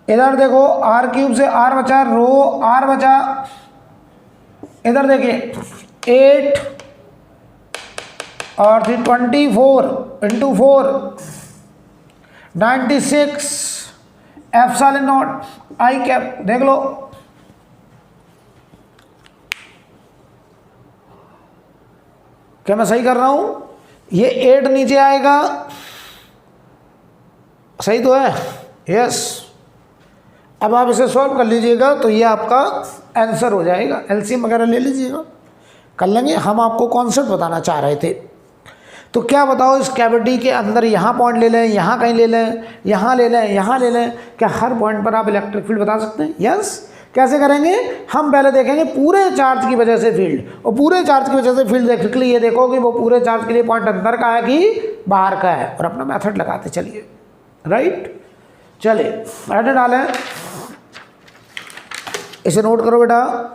इधर देखो r³ से r बचा, रो r बचा, इधर देखिए 8 और फिर 24 × 4 96 ε0 i कैप, देख लो। क्या मैं सही कर रहा हूं? ये 8 नीचे आएगा, सही तो है, यस। अब आप इसे सॉल्व कर लीजिएगा तो ये आपका आंसर हो जाएगा। एलसीएम वगैरह ले लीजिएगा, कर लेंगे। हम आपको कॉन्सेप्ट बताना चाह रहे थे। तो क्या बताओ, इस कैविटी के अंदर यहाँ पॉइंट ले लें, यहाँ कहीं ले लें, यहाँ ले लें, यहाँ ले लें, क्या हर पॉइंट पर आप इलेक्ट्रिक फील्ड बता सकते हैं? यस। कैसे करेंगे? हम पहले देखेंगे पूरे चार्ज की वजह से फील्ड, और पूरे चार्ज की वजह से फील्ड देख के लिए देखो कि वो पूरे चार्ज के लिए पॉइंट अंदर का है कि बाहर का है, और अपना मेथड लगाते चलिए। राइट, चलिए ऐड डालें, इसे नोट करो बेटा।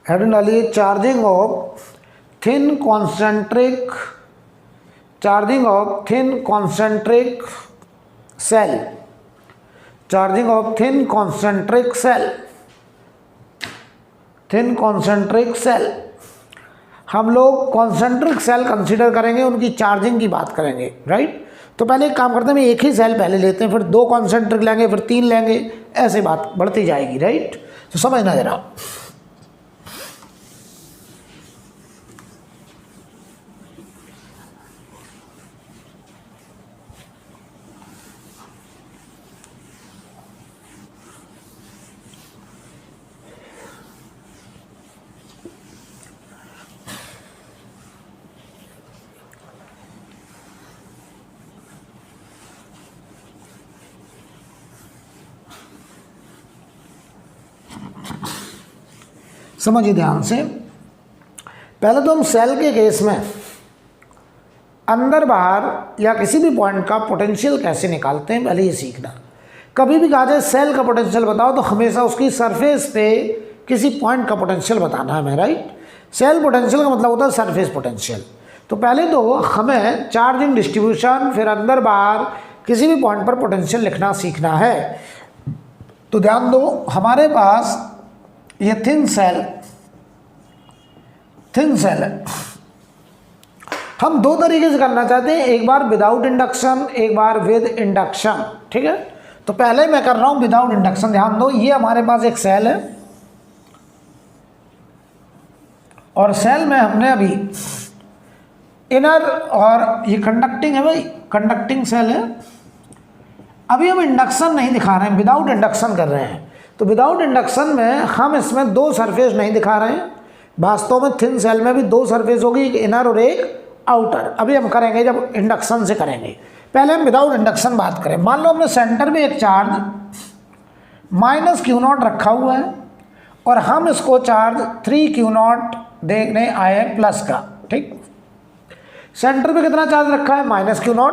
हेडिंग डालिए, charging of thin concentric shell, charging of thin concentric shell. हम लोग कॉन्सेंट्रिक सेल कंसीडर करेंगे, उनकी चार्जिंग की बात करेंगे। राइट, तो पहले एक काम करते हैं, एक ही सेल पहले लेते हैं, फिर 2 कॉन्सेंट्रिक लेंगे, फिर 3 लेंगे, ऐसे बात बढ़ती जाएगी। राइट, तो समझना जरा। समझिए ध्यान से। पहले तो हम सेल के केस में अंदर बाहर या किसी भी पॉइंट का पोटेंशियल कैसे निकालते हैं, पहले ये सीखना। कभी भी कहा जाए सेल का पोटेंशियल बताओ, तो हमेशा उसकी सरफेस पे किसी पॉइंट का पोटेंशियल बताना है हमें। राइट, सेल पोटेंशियल का मतलब होता है सरफेस पोटेंशियल। तो पहले तो हमें चार्जिंग डिस्ट्रीब्यूशन, फिर अंदर बाहर किसी भी पॉइंट पर पोटेंशियल लिखना सीखना है। तो ध्यान दो, हमारे पास ये थिन सेल है। हम 2 तरीके से करना चाहते हैं, एक बार विदाउट इंडक्शन, एक बार विद इंडक्शन। ठीक है, तो पहले मैं कर रहा हूं विदाउट इंडक्शन। ध्यान दो, ये हमारे पास एक सेल है और सेल में हमने अभी इनर और ये कंडक्टिंग है भाई, कंडक्टिंग सेल है। अभी हम इंडक्शन नहीं दिखा रहे हैं, विदाउट इंडक्शन कर रहे हैं। तो विदाउट इंडक्शन में हम इसमें दो सरफेस नहीं दिखा रहे हैं। वास्तव में थिन सेल में भी दो सरफेस होगी, एक इनर और एक आउटर। अभी हम करेंगे जब इंडक्शन से करेंगे। पहले हम विदाउट इंडक्शन बात करें। मान लो हमने सेंटर में एक चार्ज -Q0 रखा हुआ है और हम इसको चार्ज 3Q0 देखने आए हैं प्लस का, ठीक। सेंटर पे कितना चार्ज रखा है -Q0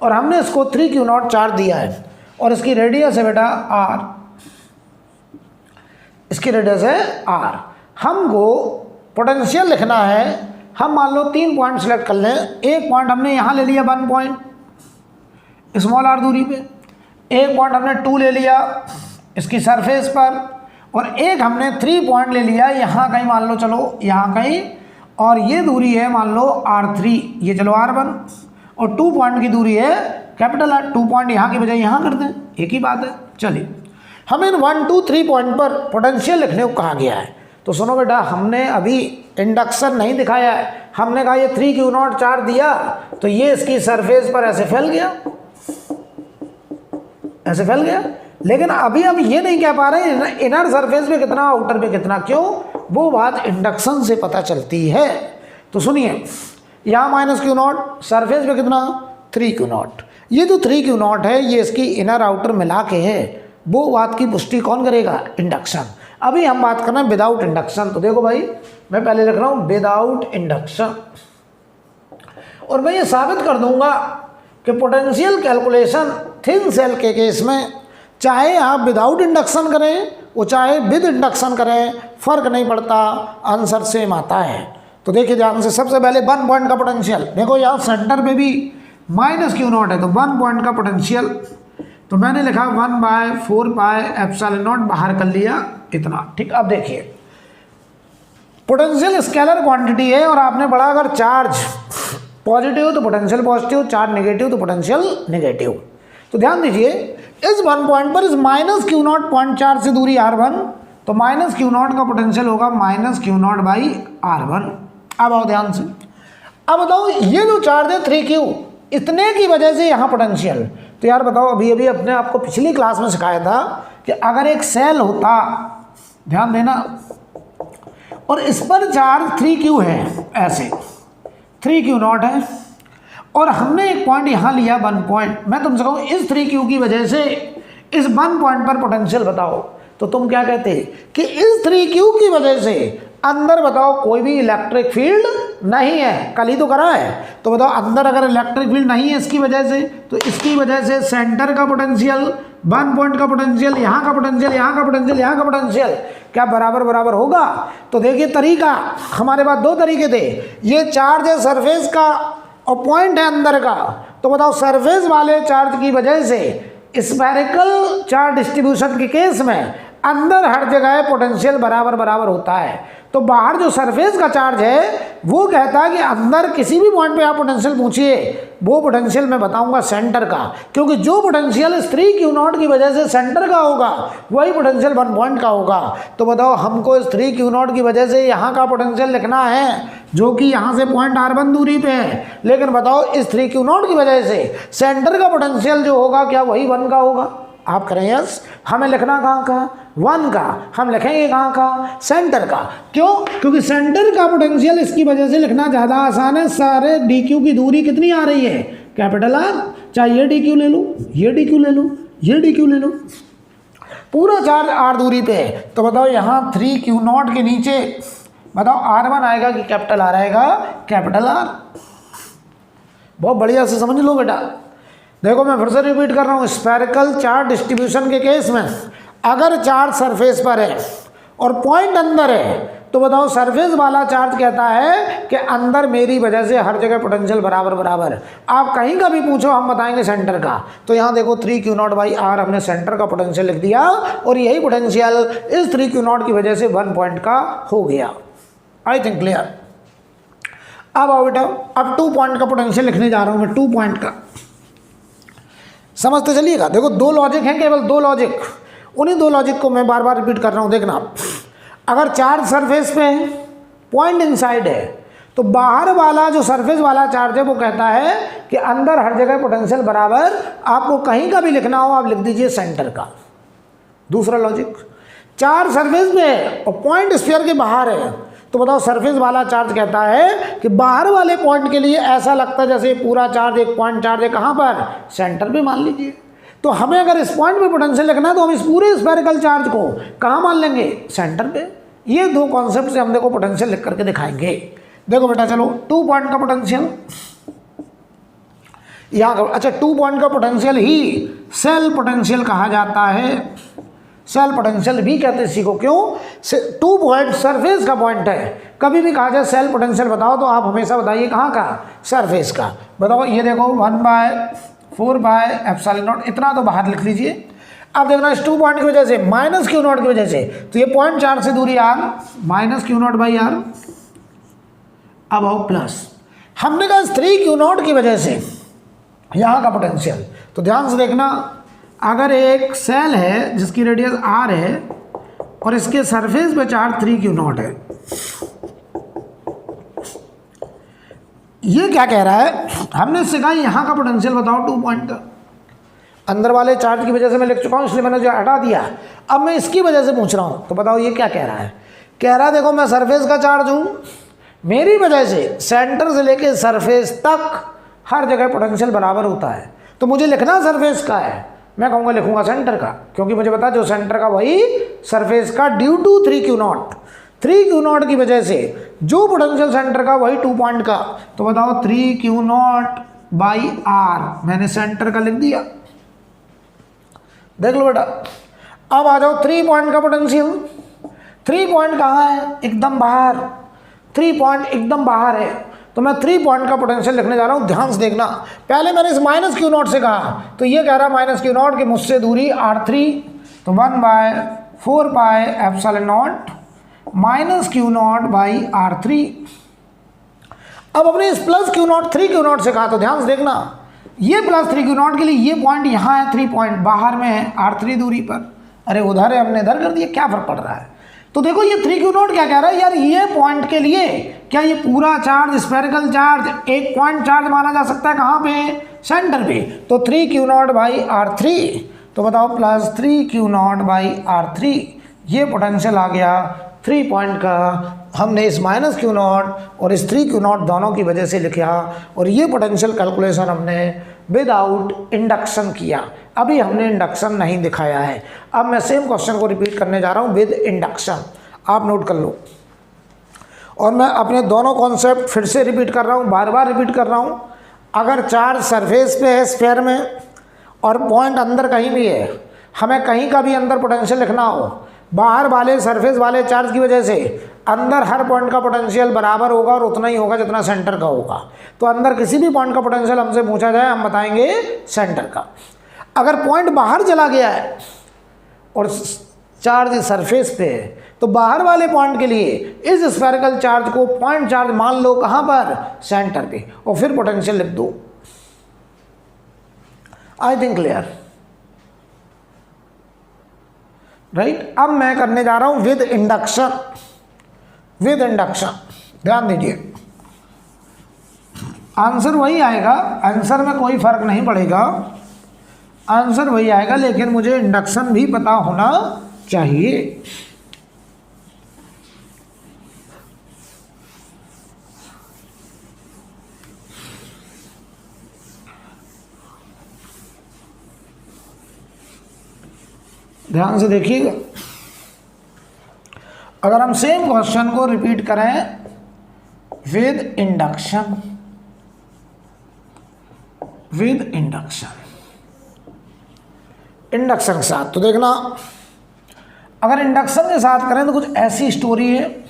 और हमने इसको 3Q0 चार्ज दिया है और इसकी रेडियस है बेटा r, इसकी रेडियस है r। हमको पोटेंशियल लिखना है। हम मान लो 3 पॉइंट सिलेक्ट कर लें। एक पॉइंट हमने यहाँ ले लिया 1 पॉइंट स्मॉल r दूरी पे, एक पॉइंट हमने 2 ले लिया इसकी सरफेस पर, और एक हमने 3 पॉइंट ले लिया यहाँ कहीं, मान लो चलो यहाँ कहीं, और ये दूरी है मान लो r3, ये चलो r1, और 2 पॉइंट की दूरी है कैपिटल R। 2 पॉइंट यहाँ की बजाय यहाँ कर दें, एक ही बात है। चलिए, हमें 1, 2, 3 पॉइंट पर पोटेंशियल लिखने को कहा गया है। तो सुनो बेटा, हमने अभी इंडक्शन नहीं दिखाया है। हमने कहा ये 3Q0 चार्ज दिया तो ये इसकी सरफेस पर ऐसे फैल गया, ऐसे फैल गया। लेकिन अभी हम ये नहीं कह पा रहे इनर सरफेस पे कितना, आउटर पे कितना। क्यों? वो बात इंडक्शन से पता चलती है। तो सुनिए, यहाँ -Q0, सरफेस पे कितना 3Q0। ये जो 3Q0 है ये इसकी इनर आउटर मिला के है। वो बात की पुष्टि कौन करेगा? इंडक्शन। अभी हम बात कर रहे हैं विदाउट इंडक्शन। तो देखो भाई, मैं पहले लिख रहा हूँ विदाउट इंडक्शन, और मैं ये साबित कर दूंगा कि पोटेंशियल कैलकुलेशन थिन सेल के केस में चाहे आप विदाउट इंडक्शन करें वो चाहे विद इंडक्शन करें, फर्क नहीं पड़ता, आंसर सेम आता है। तो देखिए ध्यान से, सबसे पहले 1 पॉइंट का पोटेंशियल देखो, यहाँ सेंटर पे भी -Q0 है, तो 1 पॉइंट का पोटेंशियल तो मैंने लिखा 1/4πε0 बाहर कर लिया इतना, ठीक। अब देखिए, पोटेंशियल स्केलर क्वांटिटी है और आपने पढ़ा अगर चार्ज पॉजिटिव तो पोटेंशियल पॉजिटिव, चार्ज नेगेटिव तो पोटेंशियल नेगेटिव। तो ध्यान दीजिए, इस 1 पॉइंट पर इस -Q0 पॉइंट चार्ज से दूरी r1, तो -Q0 का पोटेंशियल होगा -Q0/r1। अब आओ ध्यान से, अब बताओ ये जो चार्ज है 3Q, इतने की वजह से यहाँ पोटेंशियल। तो यार बताओ, अभी अभी अपने आपको पिछली क्लास में सिखाया था कि अगर एक सेल होता, ध्यान देना, और इस पर चार्ज 3Q है, ऐसे 3Q0 है, और हमने एक पॉइंट यहाँ लिया 1 पॉइंट। मैं तुमसे कहूँ इस 3Q की वजह से इस 1 पॉइंट पर पोटेंशियल बताओ, तो तुम क्या कहते कि इस 3Q की वजह से अंदर बताओ कोई भी इलेक्ट्रिक फील्ड नहीं है। कल ही तो करा है। तो बताओ अंदर अगर इलेक्ट्रिक फील्ड नहीं है इसकी वजह से, तो इसकी वजह से सेंटर का पोटेंशियल, 1 पॉइंट का पोटेंशियल, यहाँ का पोटेंशियल, यहाँ का पोटेंशियल, यहाँ का पोटेंशियल क्या बराबर बराबर होगा? तो देखिए तरीका, हमारे पास 2 तरीके थे। ये चार्ज है सरफेस का और पॉइंट है अंदर का। तो बताओ सरफेस वाले चार्ज की वजह से स्फेरिकल चार्ज डिस्ट्रीब्यूशन के केस में अंदर हर जगह पोटेंशियल बराबर बराबर होता है। तो बाहर जो सरफेस का चार्ज है वो कहता है कि अंदर किसी भी पॉइंट पे आप पोटेंशियल पूछिए, वो पोटेंशियल मैं बताऊंगा सेंटर का, क्योंकि जो पोटेंशियल इस 3Q0 की वजह से सेंटर का होगा वही पोटेंशियल 1 पॉइंट का होगा। तो बताओ हमको इस 3Q0 की वजह से यहाँ का पोटेंशियल लिखना है जो कि यहाँ से पॉइंट r1 दूरी पे है, लेकिन बताओ इस 3Q0 की वजह से सेंटर का पोटेंशियल जो होगा क्या वही 1 का होगा? आप करें यस। हमें लिखना कहाँ का? 1 का। हम लिखेंगे कहाँ का? सेंटर का। क्यों? क्योंकि सेंटर का पोटेंशियल इसकी वजह से लिखना ज़्यादा आसान है। सारे DQ की दूरी कितनी आ रही है? Capital R। चाहे ये DQ ले लो, ये DQ ले लो, ये DQ ले लो, पूरा चार्ज R दूरी पे है। तो बताओ यहाँ 3Q0 के नीचे बताओ R1 आएगा कि कैपिटल R आएगा? Capital R। बहुत बढ़िया से समझ लो बेटा। देखो मैं फिर से रिपीट कर रहा हूँ, स्फेरिकल चार्ज डिस्ट्रीब्यूशन के केस में अगर चार्ज सरफेस पर है और पॉइंट अंदर है, तो बताओ सरफेस वाला चार्ज कहता है कि अंदर मेरी वजह से हर जगह पोटेंशियल बराबर बराबर। आप कहीं का भी पूछो हम बताएंगे सेंटर का। तो यहाँ देखो 3Q0/R हमने सेंटर का पोटेंशियल लिख दिया और यही पोटेंशियल इस 3Q0 की वजह से 1 पॉइंट का हो गया। I think clear. अब आओ बेटा, अब 2 पॉइंट का पोटेंशियल लिखने जा रहा हूँ मैं, 2 पॉइंट का। समझते चलिएगा। देखो 2 लॉजिक हैं, केवल 2 लॉजिक, उन्हीं 2 लॉजिक को मैं बार बार रिपीट कर रहा हूँ। देखना, अगर चार्ज सरफेस पे है, पॉइंट इनसाइड है, तो बाहर वाला जो सरफेस वाला चार्ज है वो कहता है कि अंदर हर जगह पोटेंशियल बराबर, आपको कहीं का भी लिखना हो आप लिख दीजिए सेंटर का। दूसरा लॉजिक, चार्ज सरफेस पे है और पॉइंट स्फीयर के बाहर है, तो बताओ सरफेस वाला चार्ज कहता है कि बाहर वाले पॉइंट के लिए ऐसा लगता है जैसे पूरा चार्ज एक पॉइंट चार्ज है, कहाँ पर, सेंटर पे मान लीजिए। तो हमें अगर इस पॉइंट पे पोटेंशियल लिखना है तो हम इस पूरे स्फेरिकल चार्ज को कहाँ मान लेंगे, सेंटर पे। ये दो कॉन्सेप्ट से हम देखो पोटेंशियल लिख करके दिखाएंगे। देखो बेटा चलो 2 पॉइंट का पोटेंशियल यहाँ, अच्छा 2 पॉइंट का पोटेंशियल ही सेल पोटेंशियल कहा जाता है। सेल पोटेंशियल भी कहते हैं इसी को, क्यों, 2 पॉइंट सरफेस का पॉइंट है। कभी भी कहा जाए सेल पोटेंशियल बताओ तो आप हमेशा बताइए कहाँ का, सरफेस का। बताओ ये देखो 1/4/ε0, इतना तो बाहर लिख लीजिए। अब देखना इस 2 पॉइंट की वजह से माइनस Q0 की वजह से, तो ये पॉइंट चार्ज से दूरी r माइनस Q0/r। अब आओ प्लस, हमने कहा 3Q0 की वजह से यहाँ का पोटेंशियल, तो ध्यान से देखना, अगर एक सेल है जिसकी रेडियस r है और इसके सरफेस पे चार्ज 3Q0 है, ये क्या कह रहा है, हमने इससे कहा यहाँ का पोटेंशियल बताओ 2 पॉइंट का। अंदर वाले चार्ज की वजह से मैं लिख चुका हूँ इसलिए मैंने जो हटा दिया, अब मैं इसकी वजह से पूछ रहा हूँ। तो बताओ ये क्या कह रहा है, कह रहा है देखो मैं सरफेस का चार्ज हूँ, मेरी वजह से सेंटर से लेके सरफेस तक हर जगह पोटेंशियल बराबर होता है, तो मुझे लिखना सरफेस का है, मैं कहूँगा लिखूँगा सेंटर का, क्योंकि मुझे पता जो सेंटर का वही सरफेस का, ड्यू टू 3Q0 की वजह से जो पोटेंशियल सेंटर का वही 2 पॉइंट का। तो बताओ 3Q0/r मैंने सेंटर का लिख दिया। देख लो बेटा, अब आ जाओ 3 पॉइंट का पोटेंशियल। 3 पॉइंट कहाँ है, एकदम बाहर, 3 पॉइंट एकदम बाहर है, तो मैं 3 पॉइंट का पोटेंशियल लिखने जा रहा हूँ। ध्यान से देखना, पहले मैंने इस माइनस Q0 से कहा, तो ये कह रहा माइनस Q0 की मुझसे दूरी r3, तो 1/4/ε0 माइनस Q0/r3। अब अपने इस प्लस Q0 3Q0 से कहा, तो ध्यान से देखना, ये प्लस 3Q0 के लिए ये पॉइंट यहाँ है, 3 पॉइंट बाहर में है r3 दूरी पर, अरे उधर है हमने इधर कर दिया, क्या फर्क पड़ रहा है। तो देखो ये 3Q0 क्या कह रहा है, यार ये पॉइंट के लिए क्या ये पूरा चार्ज स्फेरिकल चार्ज एक पॉइंट चार्ज माना जा सकता है, कहाँ पे, सेंटर पे। तो 3Q0/r3, तो बताओ प्लस 3Q0/r3, ये पोटेंशियल आ गया 3 पॉइंट का। हमने इस माइनस Q0 और इस 3Q0 दोनों की वजह से लिखा, और ये पोटेंशियल कैलकुलेशन हमने विदाउट इंडक्शन किया। अभी हमने इंडक्शन नहीं दिखाया है, अब मैं सेम क्वेश्चन को रिपीट करने जा रहा हूँ विद इंडक्शन, आप नोट कर लो। और मैं अपने दोनों कॉन्सेप्ट फिर से रिपीट कर रहा हूँ, बार बार रिपीट कर रहा हूँ। अगर चार्ज सरफेस पे है स्फीयर में और पॉइंट अंदर कहीं भी है, हमें कहीं का भी अंदर पोटेंशियल लिखना हो, बाहर वाले सरफेस वाले चार्ज की वजह से अंदर हर पॉइंट का पोटेंशियल बराबर होगा और उतना ही होगा जितना सेंटर का होगा। तो अंदर किसी भी पॉइंट का पोटेंशियल हमसे पूछा जाए, हम बताएंगे सेंटर का। अगर पॉइंट बाहर चला गया है और चार्ज सरफेस पे है, तो बाहर वाले पॉइंट के लिए इस स्फेरिकल चार्ज को पॉइंट चार्ज मान लो, कहाँ पर, सेंटर पे, और फिर पोटेंशियल लिख दो। I think clear, right. अब मैं करने जा रहा हूं विद इंडक्शन। ध्यान दीजिए, आंसर वही आएगा, आंसर में कोई फर्क नहीं पड़ेगा, आंसर वही आएगा, लेकिन मुझे इंडक्शन भी पता होना चाहिए। ध्यान से देखिएगा, अगर हम सेम क्वेश्चन को रिपीट करें विद इंडक्शन के साथ, तो देखना, अगर इंडक्शन के साथ करें तो कुछ ऐसी स्टोरी है।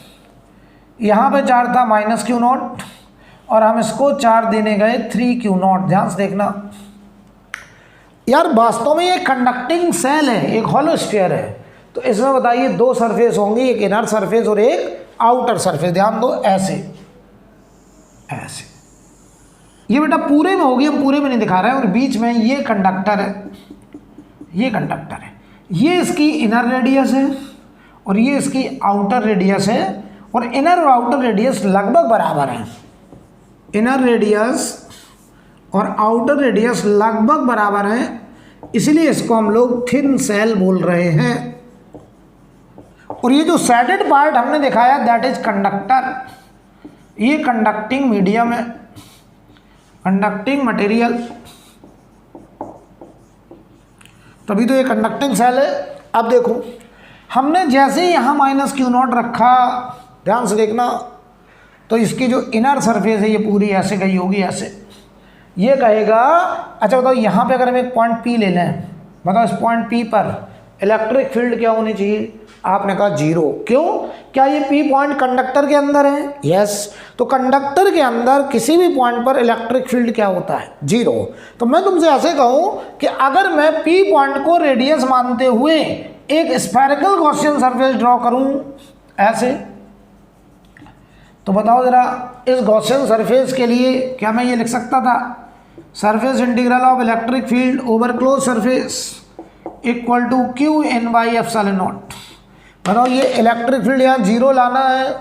यहाँ पे चार्ज था माइनस Q0 और हम इसको चार्ज देने गए 3Q0। ध्यान से देखना यार, वास्तव में ये कंडक्टिंग सेल है, एक हॉलो स्फीयर है, तो इसमें बताइए 2 सरफेस होंगी, एक इनर सरफेस और एक आउटर सरफेस। ध्यान दो, ऐसे ये बेटा पूरे में होगी, हम पूरे में नहीं दिखा रहे हैं, और बीच में ये कंडक्टर है, ये इसकी इनर रेडियस है और ये इसकी आउटर रेडियस है, और इनर और आउटर रेडियस लगभग बराबर हैं। इनर रेडियस और आउटर रेडियस लगभग बराबर हैं, इसलिए इसको हम लोग थिन सेल बोल रहे हैं। और ये जो शेडेड पार्ट हमने दिखाया दैट इज कंडक्टर, ये कंडक्टिंग मीडियम है, कंडक्टिंग मटेरियल, तभी तो ये कंडक्टिंग सेल है। अब देखो हमने जैसे ही यहाँ माइनस क्यू नॉट रखा, ध्यान से देखना, तो इसकी जो इनर सरफेस है ये पूरी ऐसे गई होगी, ऐसे ये कहेगा। अच्छा बताओ यहाँ पे अगर हम एक पॉइंट पी ले लें, बताओ इस पॉइंट पी पर इलेक्ट्रिक फील्ड क्या होनी चाहिए? आपने कहा जीरो। क्यों? क्या ये पी पॉइंट कंडक्टर के अंदर है? यस। तो कंडक्टर के अंदर किसी भी पॉइंट पर इलेक्ट्रिक फील्ड क्या होता है? जीरो। तो मैं तुमसे ऐसे कहूं कि अगर मैं पी पॉइंट को रेडियस मानते हुए एक स्फेरिकल गॉसियन सरफेस ड्रॉ करूं ऐसे, तो बताओ जरा इस गॉसियन सरफेस के लिए क्या मैं ये लिख सकता था? Surface integral of electric field over close surface equal to Q in by epsilon naught. बताओ ये इलेक्ट्रिक फील्ड यहाँ जीरो लाना है,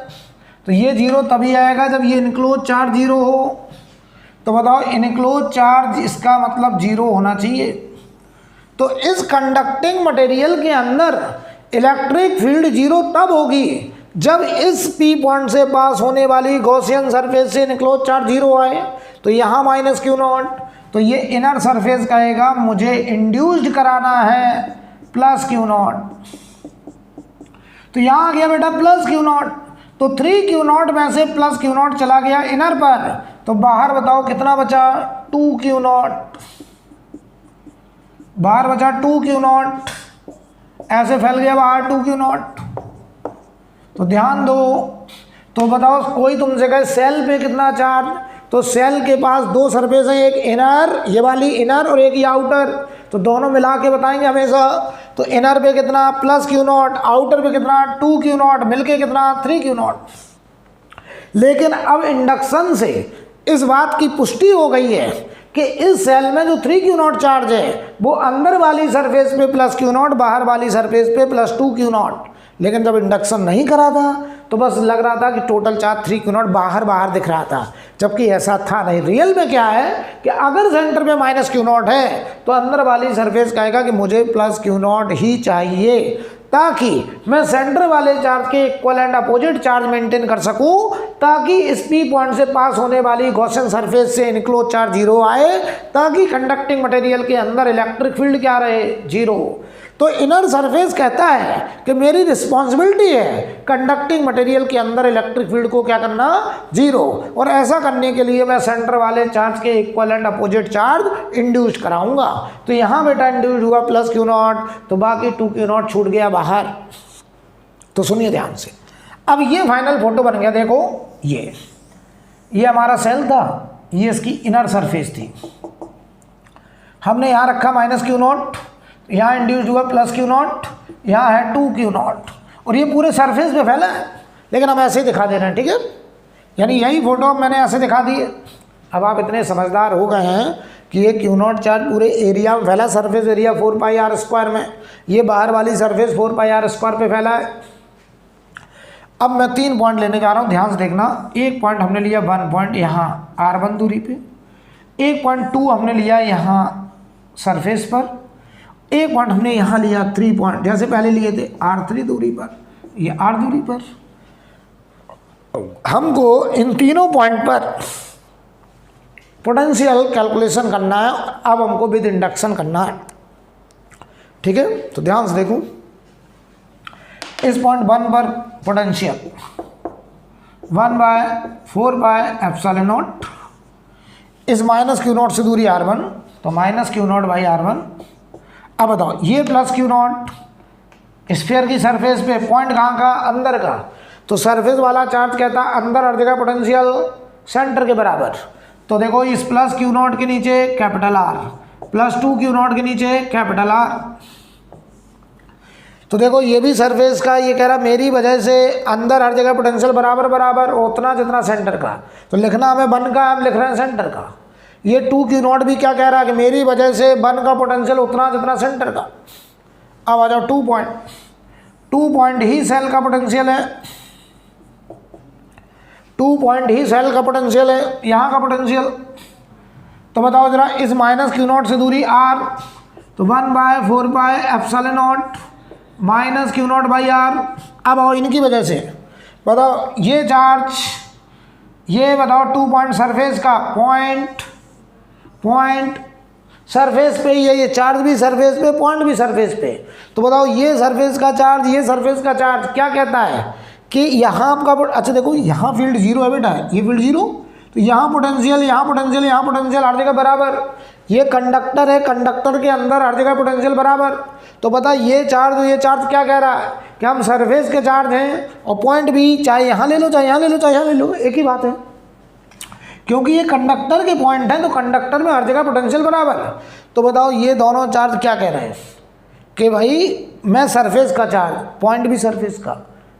तो ये जीरो तभी आएगा जब ये इनक्लोज चार्ज जीरो हो। तो बताओ इनक्लोज चार्ज इसका मतलब जीरो होना चाहिए। तो इस कंडक्टिंग मटेरियल के अंदर इलेक्ट्रिक फील्ड जीरो तब होगी जब इस पी पॉइंट से पास होने वाली गॉसियन सरफेस से इनक्लोज चार्ज जीरो आए। तो यहाँ माइनस क्यू नॉट, तो ये इनर सरफेस कहेगा मुझे इंड्यूस्ड कराना है प्लस क्यू नॉट। तो यहाँ आ गया बेटा प्लस क्यू नॉट, तो 3 क्यू नॉट में से प्लस क्यू नॉट चला गया इनर पर, तो बाहर बताओ कितना बचा? 2 क्यू नॉट, बाहर बचा 2 क्यू नॉट, ऐसे फैल गया बाहर 2 क्यू नॉट। तो ध्यान दो, तो बताओ कोई तुमसे कहे सेल पे कितना चार्ज, तो सेल के पास दो सरफेस हैं, एक इनर, ये वाली इनर, और एक ये आउटर, तो दोनों मिला के बताएंगे हमेशा। तो इनर पे कितना? प्लस क्यू नॉट, आउटर पे कितना? 2 क्यू नॉट, मिलके कितना? 3 क्यू नॉट। लेकिन अब इंडक्शन से इस बात की पुष्टि हो गई है कि इस सेल में जो 3 क्यू नॉट चार्ज है वो अंदर वाली सरफेस पे प्लस क्यू नॉट, बाहर वाली सरफेस पे प्लस 2 क्यू नॉट। लेकिन जब इंडक्शन नहीं करा था तो बस लग रहा था कि टोटल चार्ज 3 क्यू नॉट बाहर बाहर दिख रहा था, जबकि ऐसा था नहीं। रियल में क्या है कि अगर सेंटर पे माइनस क्यू नॉट है तो अंदर वाली सरफेस कहेगा कि मुझे प्लस क्यू नॉट ही चाहिए, ताकि मैं सेंटर वाले चार्ज के equal and opposite charge maintain कर सकूं, ताकि इस पी पॉइंट से पास होने वाली गॉसियन सरफेस से इनक्लोज चार्ज जीरो आए, ताकि कंडक्टिंग मटेरियल के अंदर इलेक्ट्रिक फील्ड क्या रहे? जीरो। तो इनर सरफेस कहता है कि मेरी रिस्पॉन्सिबिलिटी है कंडक्टिंग मटेरियल के अंदर इलेक्ट्रिक फील्ड को क्या करना? जीरो। और ऐसा करने के लिए मैं सेंटर वाले चार्ज के equal and opposite charge induced कराऊंगा। तो यहाँ बेटा इंड्यूस्ड हुआ प्लस क्यू नॉट, तो बाकी 2 क्यू नॉट छूट गया बाहर। तो सुनिए ध्यान से, अब ये फाइनल फोटो बन गया। देखो ये हमारा सेल था, ये इसकी इनर सरफेस थी, हमने यहाँ रखा माइनस क्यू नॉट, यहाँ इंड्यूस्ड हुआ प्लस क्यू नॉट, यहाँ है 2 क्यू नॉट, और ये पूरे सरफेस पे फैला है। लेकिन हम ऐसे ही दिखा दे रहे हैं, ठीक है? यानी यही फोटो मैंने ऐसे दिखा दी है। अब आप इतने समझदार हो गए हैं कि ये क्यू नॉट चार्ज पूरे एरिया में फैला, सरफेस एरिया 4πr² में, ये बाहर वाली सरफेस 4πr² पे फैला है। अब मैं 3 पॉइंट लेने जा रहा हूँ, ध्यान से देखना। एक पॉइंट हमने लिया 1 पॉइंट यहाँ R1 दूरी पे, 1.2 हमने लिया यहाँ सरफेस पर, 1 पॉइंट हमने यहाँ लिया 3 पॉइंट जैसे पहले लिए थे R3 दूरी पर, ये R दूरी पर। हमको इन तीनों पॉइंट पर पोटेंशियल कैलकुलेशन करना है, अब हमको विद इंडक्शन करना है, ठीक है? तो ध्यान से देखो, इस पॉइंट 1 पर पोटेंशियल 1/4πε0, इस माइनस क्यू नॉट से दूरी R1, तो minus q naught by R1। अब बताओ ये प्लस क्यू नॉट स्फीयर की सरफेस पे, पॉइंट कहाँ का? अंदर का, तो सरफेस वाला चार्ज कहता है अंदर हर जगह पोटेंशियल सेंटर के बराबर। तो देखो इस प्लस क्यू नॉट के नीचे capital R, plus 2 Q not के नीचे कैपिटल R। तो देखो ये भी सरफेस का, ये कह रहा मेरी वजह से अंदर हर जगह पोटेंशियल बराबर बराबर उतना जितना सेंटर का, तो लिखना हमें 1 का, हम लिख रहे हैं सेंटर का। ये 2 क्यू नॉट भी क्या कह रहा है कि मेरी वजह से 1 का पोटेंशियल उतना जितना सेंटर का। अब आ जाओ 2 पॉइंट ही सेल का पोटेंशियल है, 2 पॉइंट ही सेल का पोटेंशियल है, यहाँ का पोटेंशियल। तो बताओ जरा, इस माइनस क्यू नॉट से दूरी r, तो 1/4πε0 minus q naught by r. अब आओ इनकी वजह से बताओ, ये चार्ज, ये बताओ 2 पॉइंट सरफेस का, पॉइंट सरफेस पे ही है, ये चार्ज भी सरफेस पे, पॉइंट भी सरफेस पे। तो बताओ ये सरफेस का चार्ज, ये सरफेस का चार्ज क्या कहता है कि यहाँ आपका, अच्छा देखो यहाँ फील्ड जीरो है बेटा, ये फील्ड जीरो, तो यहाँ पोटेंशियल, यहाँ पोटेंशियल, यहाँ पोटेंशियल हर जगह बराबर। ये कंडक्टर है, कंडक्टर के अंदर हर जगह पोटेंशियल बराबर। तो बता ये चार्ज क्या कह रहा है कि हम सरफेस के चार्ज हैं, और पॉइंट भी चाहे यहाँ ले लो, चाहे यहाँ ले लो, चाहे यहाँ ले लो, एक ही बात है, क्योंकि ये कंडक्टर के पॉइंट हैं, तो कंडक्टर में हर जगह पोटेंशियल बराबर है। तो बताओ ये दोनों चार्ज क्या कह रहे हैं कि भाई मैं सरफेस का चार्ज, पॉइंट भी सरफेस का।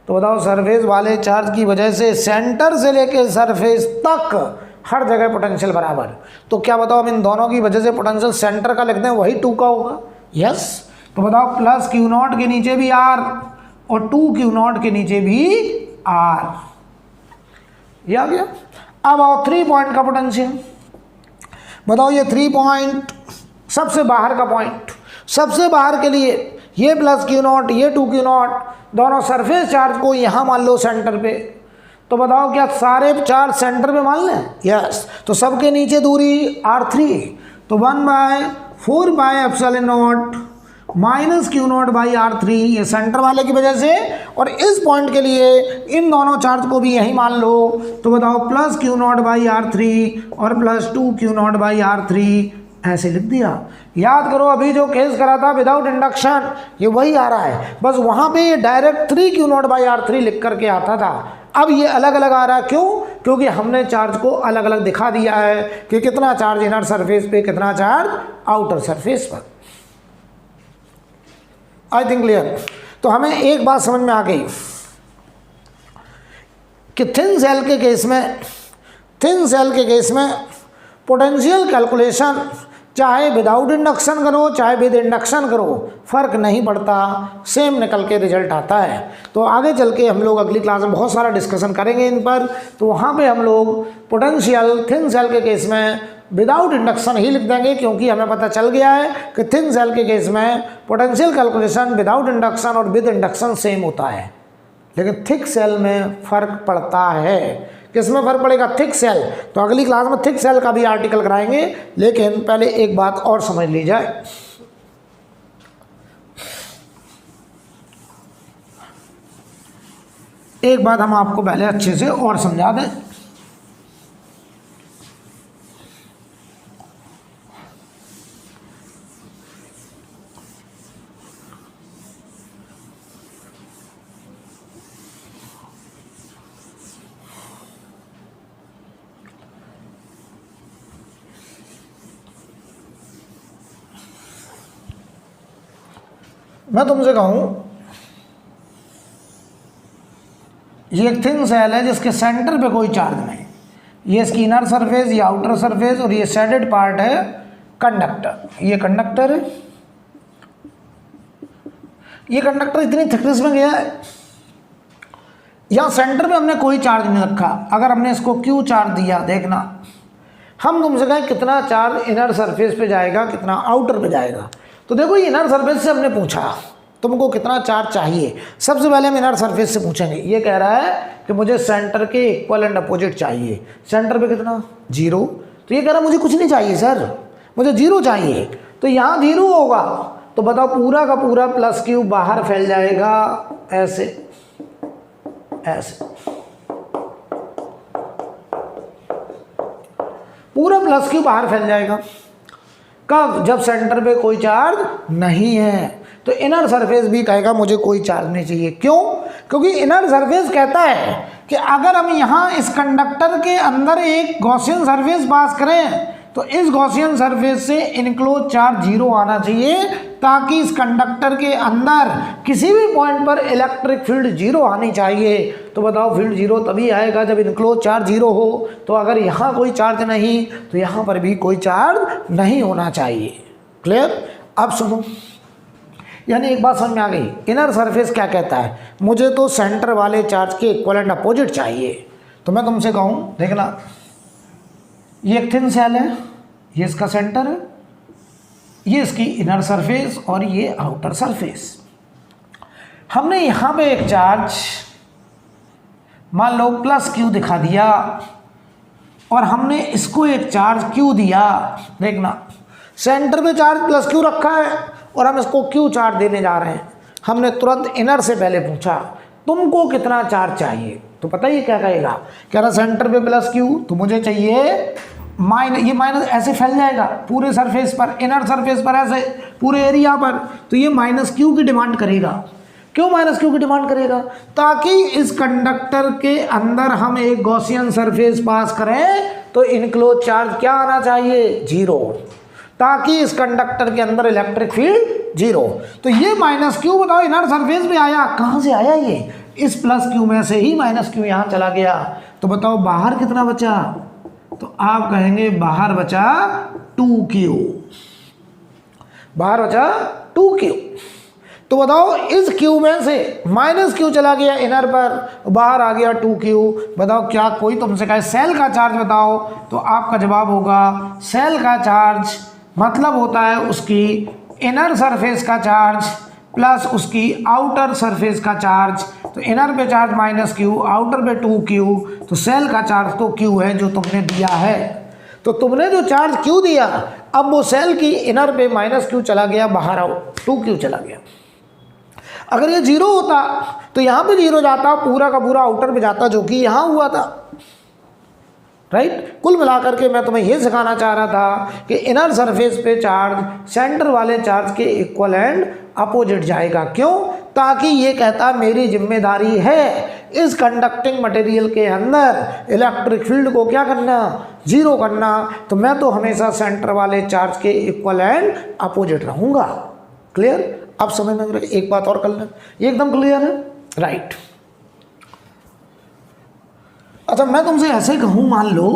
तो बताओ सरफेस वाले चार्ज की वजह से सेंटर से लेके सरफेस तक हर जगह पोटेंशियल बराबर। तो क्या बताओ हम इन दोनों की वजह से पोटेंशियल सेंटर का लिखते हैं, वही 2 का होगा। यस, तो बताओ प्लस क्यू नॉट के नीचे भी r और 2 क्यू नॉट के नीचे भी r, ये आ गया। अब आओ 3 पॉइंट का पोटेंशियल। बताओ ये 3 पॉइंट, सबसे बाहर का पॉइंट, सबसे बाहर के लिए ये प्लस क्यू नॉट, ये 2 क्यू नॉट, दोनों सरफेस चार्ज को यहाँ मान लो सेंटर पे। तो बताओ क्या सारे चार्ज सेंटर पे मान लें? यस, तो सबके नीचे दूरी r3, तो 1/4πε0 minus q naught by r3, ये सेंटर वाले की वजह से। और इस पॉइंट के लिए इन दोनों चार्ज को भी यही मान लो। तो बताओ plus Q naught by r3 और plus 2 Q naught by r3, ऐसे लिख दिया। याद करो अभी जो केस करा था विदाउट इंडक्शन, ये वही आ रहा है, बस वहाँ पे ये direct 3 Q naught by r3 लिख करके आता था। अब ये अलग अलग आ रहा है, क्यों? क्योंकि हमने चार्ज को अलग अलग दिखा दिया है कि कितना चार्ज इनर सरफेस पे, कितना चार्ज आउटर सरफेस पर। I think clear. तो हमें एक बात समझ में आ गई कि थिन सेल के केस में पोटेंशियल कैलकुलेशन चाहे विदाउट इंडक्शन करो चाहे विद इंडक्शन करो, फर्क नहीं पड़ता, सेम निकल के रिजल्ट आता है। तो आगे चल के हम लोग अगली क्लास में बहुत सारा डिस्कशन करेंगे इन पर। तो वहाँ पे हम लोग पोटेंशियल थिन सेल के केस में विदाउट इंडक्शन ही लिख देंगे, क्योंकि हमें पता चल गया है कि थिन सेल के केस में पोटेंशियल कैलकुलेशन विदाउट इंडक्शन और विद इंडक्शन सेम होता है, लेकिन थिक सेल में फ़र्क पड़ता है। किस में फ़र्क पड़ेगा? Thick shell. तो अगली क्लास में थिक सेल का भी आर्टिकल कराएंगे, लेकिन पहले एक बात और समझ ली जाए। एक बात हम आपको पहले अच्छे से और समझा दें। मैं तुमसे कहूँ, ये एक थिन सेल है जिसके सेंटर पे कोई चार्ज नहीं, ये इसकी इनर सरफेस, ये आउटर सरफेस, और ये शेडेड पार्ट है कंडक्टर। ये कंडक्टर है, ये कंडक्टर इतनी थिकनेस में गया है, यहाँ सेंटर पे हमने कोई चार्ज नहीं रखा। अगर हमने इसको क्यू चार्ज दिया, देखना हम तुमसे कहें कितना चार्ज इनर सरफेस पे जाएगा, कितना आउटर पे जाएगा। तो देखो ये इनर सरफेस से हमने पूछा तुमको कितना चार्ज चाहिए। सबसे पहले हम इनर सरफेस से पूछेंगे। ये कह रहा है कि मुझे सेंटर के इक्वल एंड अपोजिट चाहिए। सेंटर पे कितना? 0। तो ये कह रहा है मुझे कुछ नहीं चाहिए सर, मुझे 0 चाहिए। तो यहाँ 0 होगा, तो बताओ पूरा का पूरा प्लस क्यू बाहर फैल जाएगा, ऐसे ऐसे पूरा प्लस क्यू बाहर फैल जाएगा। कब? जब सेंटर पे कोई चार्ज नहीं है। तो इनर सरफेस भी कहेगा मुझे कोई चार्ज नहीं चाहिए। क्यों? क्योंकि इनर सरफेस कहता है कि अगर हम यहाँ इस कंडक्टर के अंदर एक गॉसियन सरफेस पास करें तो इस गॉसियन सरफेस से इनक्लोज चार्ज 0 आना चाहिए, ताकि इस कंडक्टर के अंदर किसी भी पॉइंट पर इलेक्ट्रिक फील्ड 0 आनी चाहिए। तो बताओ फील्ड 0 तभी आएगा जब इनक्लोज चार्ज 0 हो। तो अगर यहाँ कोई चार्ज नहीं तो यहाँ पर भी कोई चार्ज नहीं होना चाहिए। क्लियर? अब सुनो, यानी एक बात समझ में आ गई। इनर सरफेस क्या कहता है? मुझे तो सेंटर वाले चार्ज के इक्वल एंड अपोजिट चाहिए। तो मैं तुमसे कहूँ देखना, ये एक थिन सेल है, ये इसका सेंटर है, ये इसकी इनर सरफेस और ये आउटर सरफेस। हमने यहाँ पे एक चार्ज मान लो प्लस क्यू दिखा दिया और हमने इसको एक चार्ज क्यू दिया। देखना सेंटर पे चार्ज प्लस क्यू रखा है और हम इसको क्यू चार्ज देने जा रहे हैं। हमने तुरंत इनर से पहले पूछा तुमको कितना चार्ज चाहिए, तो पता ही क्या कहेगा, कह रहा सेंटर पे प्लस क्यू, तो मुझे चाहिए ये माइनस ऐसे फैल जाएगा पूरे सरफेस पर, इनर सरफेस पर ऐसे पूरे एरिया पर, तो ये माइनस क्यू की डिमांड करेगा। क्यों माइनस क्यू की डिमांड करेगा? ताकि इस कंडक्टर के अंदर हम एक गॉसियन सरफेस पास करें तो इनक्लोज चार्ज क्या आना चाहिए, 0, ताकि इस कंडक्टर के अंदर इलेक्ट्रिक फील्ड 0। तो ये माइनस क्यू बताओ इनर सरफेस में आया, कहाँ से आया, ये इस प्लस क्यू में से ही माइनस क्यू यहाँ चला गया। तो बताओ बाहर कितना बचा, तो आप कहेंगे बाहर बचा 2Q, बाहर बचा 2Q। तो बताओ इस Q में से माइनस Q चला गया इनर पर, बाहर आ गया 2Q। बताओ क्या कोई तुमसे कहे सेल का चार्ज बताओ, तो आपका जवाब होगा सेल का चार्ज मतलब होता है उसकी इनर सरफेस का चार्ज प्लस उसकी आउटर सरफेस का चार्ज। तो इनर पे चार्ज माइनस क्यू, आउटर पे 2Q, तो सेल का चार्ज तो Q है जो तुमने दिया है। तो तुमने जो चार्ज Q दिया, अब वो सेल की इनर पे माइनस Q चला गया, बाहर आओ 2Q चला गया। अगर ये 0 होता तो यहाँ पे 0 जाता, पूरा का पूरा आउटर पे जाता, जो कि यहाँ हुआ था, राइट। कुल मिलाकर के मैं तुम्हें ये सिखाना चाह रहा था कि इनर सरफेस पे चार्ज सेंटर वाले चार्ज के इक्वल एंड अपोजिट जाएगा। क्यों? ताकि ये कहता मेरी जिम्मेदारी है इस कंडक्टिंग मटेरियल के अंदर इलेक्ट्रिक फील्ड को क्या करना, 0 करना। तो मैं तो हमेशा सेंटर वाले चार्ज के इक्वल एंड अपोजिट रहूँगा। क्लियर? अब समझ में एक बात और कर लें, ये एकदम क्लियर है, राइट। अच्छा मैं तुमसे ऐसे कहूं, मान लो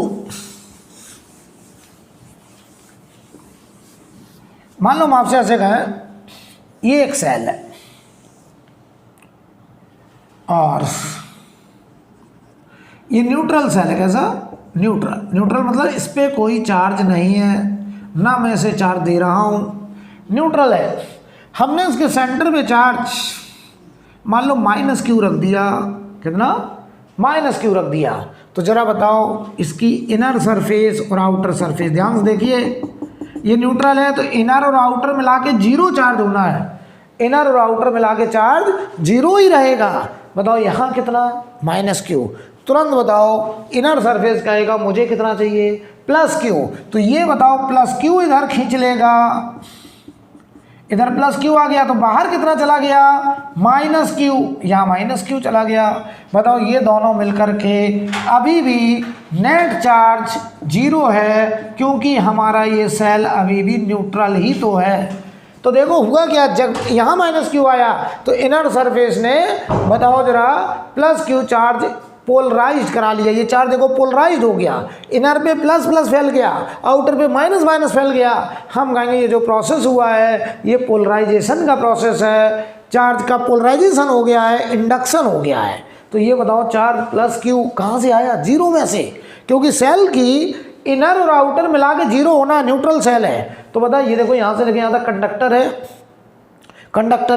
मैं आपसे ऐसे कहें ये एक सेल है और ये न्यूट्रल सेल है। कैसा? न्यूट्रल मतलब इस पे कोई चार्ज नहीं है, ना मैं इसे चार्ज दे रहा हूं, न्यूट्रल है। हमने इसके सेंटर पे चार्ज मान लो माइनस क्यू रख दिया। कितना? माइनस क्यू रख दिया। तो जरा बताओ इसकी इनर सरफेस और आउटर सरफेस ध्यान से देखिए, ये न्यूट्रल है तो इनर और आउटर मिला के 0 चार्ज होना है, इनर और आउटर मिला के चार्ज 0 ही रहेगा। बताओ यहाँ कितना, माइनस क्यू। तुरंत बताओ इनर सरफेस कहेगा मुझे कितना चाहिए, प्लस क्यू। तो ये बताओ प्लस क्यू इधर खींच लेगा, इधर प्लस क्यू आ गया, तो बाहर कितना चला गया, माइनस क्यू, यहाँ माइनस क्यू चला गया। बताओ ये दोनों मिलकर के अभी भी नेट चार्ज 0 है, क्योंकि हमारा ये सेल अभी भी न्यूट्रल ही तो है। तो देखो हुआ क्या, जब यहाँ माइनस क्यू आया तो इनर सरफेस ने बताओ जरा प्लस क्यू चार्ज पोलराइज करा लिया। ये चार्ज देखो पोलराइज हो गया, इनर पे प्लस प्लस फैल गया, आउटर पे माइनस माइनस फैल गया। हम कहेंगे ये जो प्रोसेस हुआ है ये पोलराइजेशन का प्रोसेस है, चार्ज का पोलराइजेशन हो गया है, इंडक्शन हो गया है। तो ये बताओ चार्ज प्लस क्यू कहाँ से आया, 0 में से, क्योंकि सेल की इनर और आउटर मिला के 0 होना, न्यूट्रल सेल है। तो बता ये देखो यहाँ से लेके यहाँ तक कंडक्टर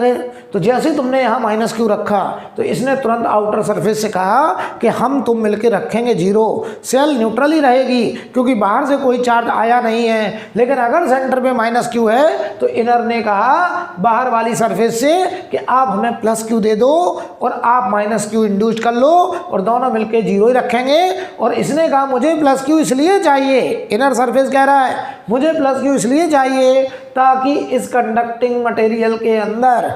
है, तो जैसे ही तुमने यहाँ माइनस क्यू रखा तो इसने तुरंत आउटर सरफेस से कहा कि हम तुम मिलके रखेंगे 0, सेल न्यूट्रल ही रहेगी क्योंकि बाहर से कोई चार्ज आया नहीं है। लेकिन अगर सेंटर पे माइनस क्यू है तो इनर ने कहा बाहर वाली सरफेस से कि आप हमें प्लस क्यू दे दो और आप माइनस क्यू इंड्यूस कर लो और दोनों मिलके 0 ही रखेंगे। और इसने कहा मुझे प्लस क्यू इसलिए चाहिए, इनर सरफेस कह रहा है मुझे प्लस क्यू इसलिए चाहिए ताकि इस कंडक्टिंग मटेरियल के अंदर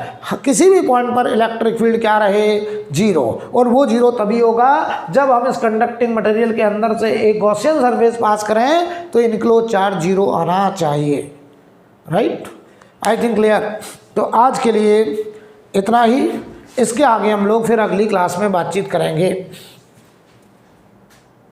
किसी भी पॉइंट पर इलेक्ट्रिक फील्ड क्या रहे, 0। और वो 0 तभी होगा जब हम इस कंडक्टिंग मटेरियल के अंदर से एक गॉसियन सरफेस पास करें तो इनक्लोज चार्ज 0 आना चाहिए, राइट। I think clear. तो आज के लिए इतना ही, इसके आगे हम लोग फिर अगली क्लास में बातचीत करेंगे।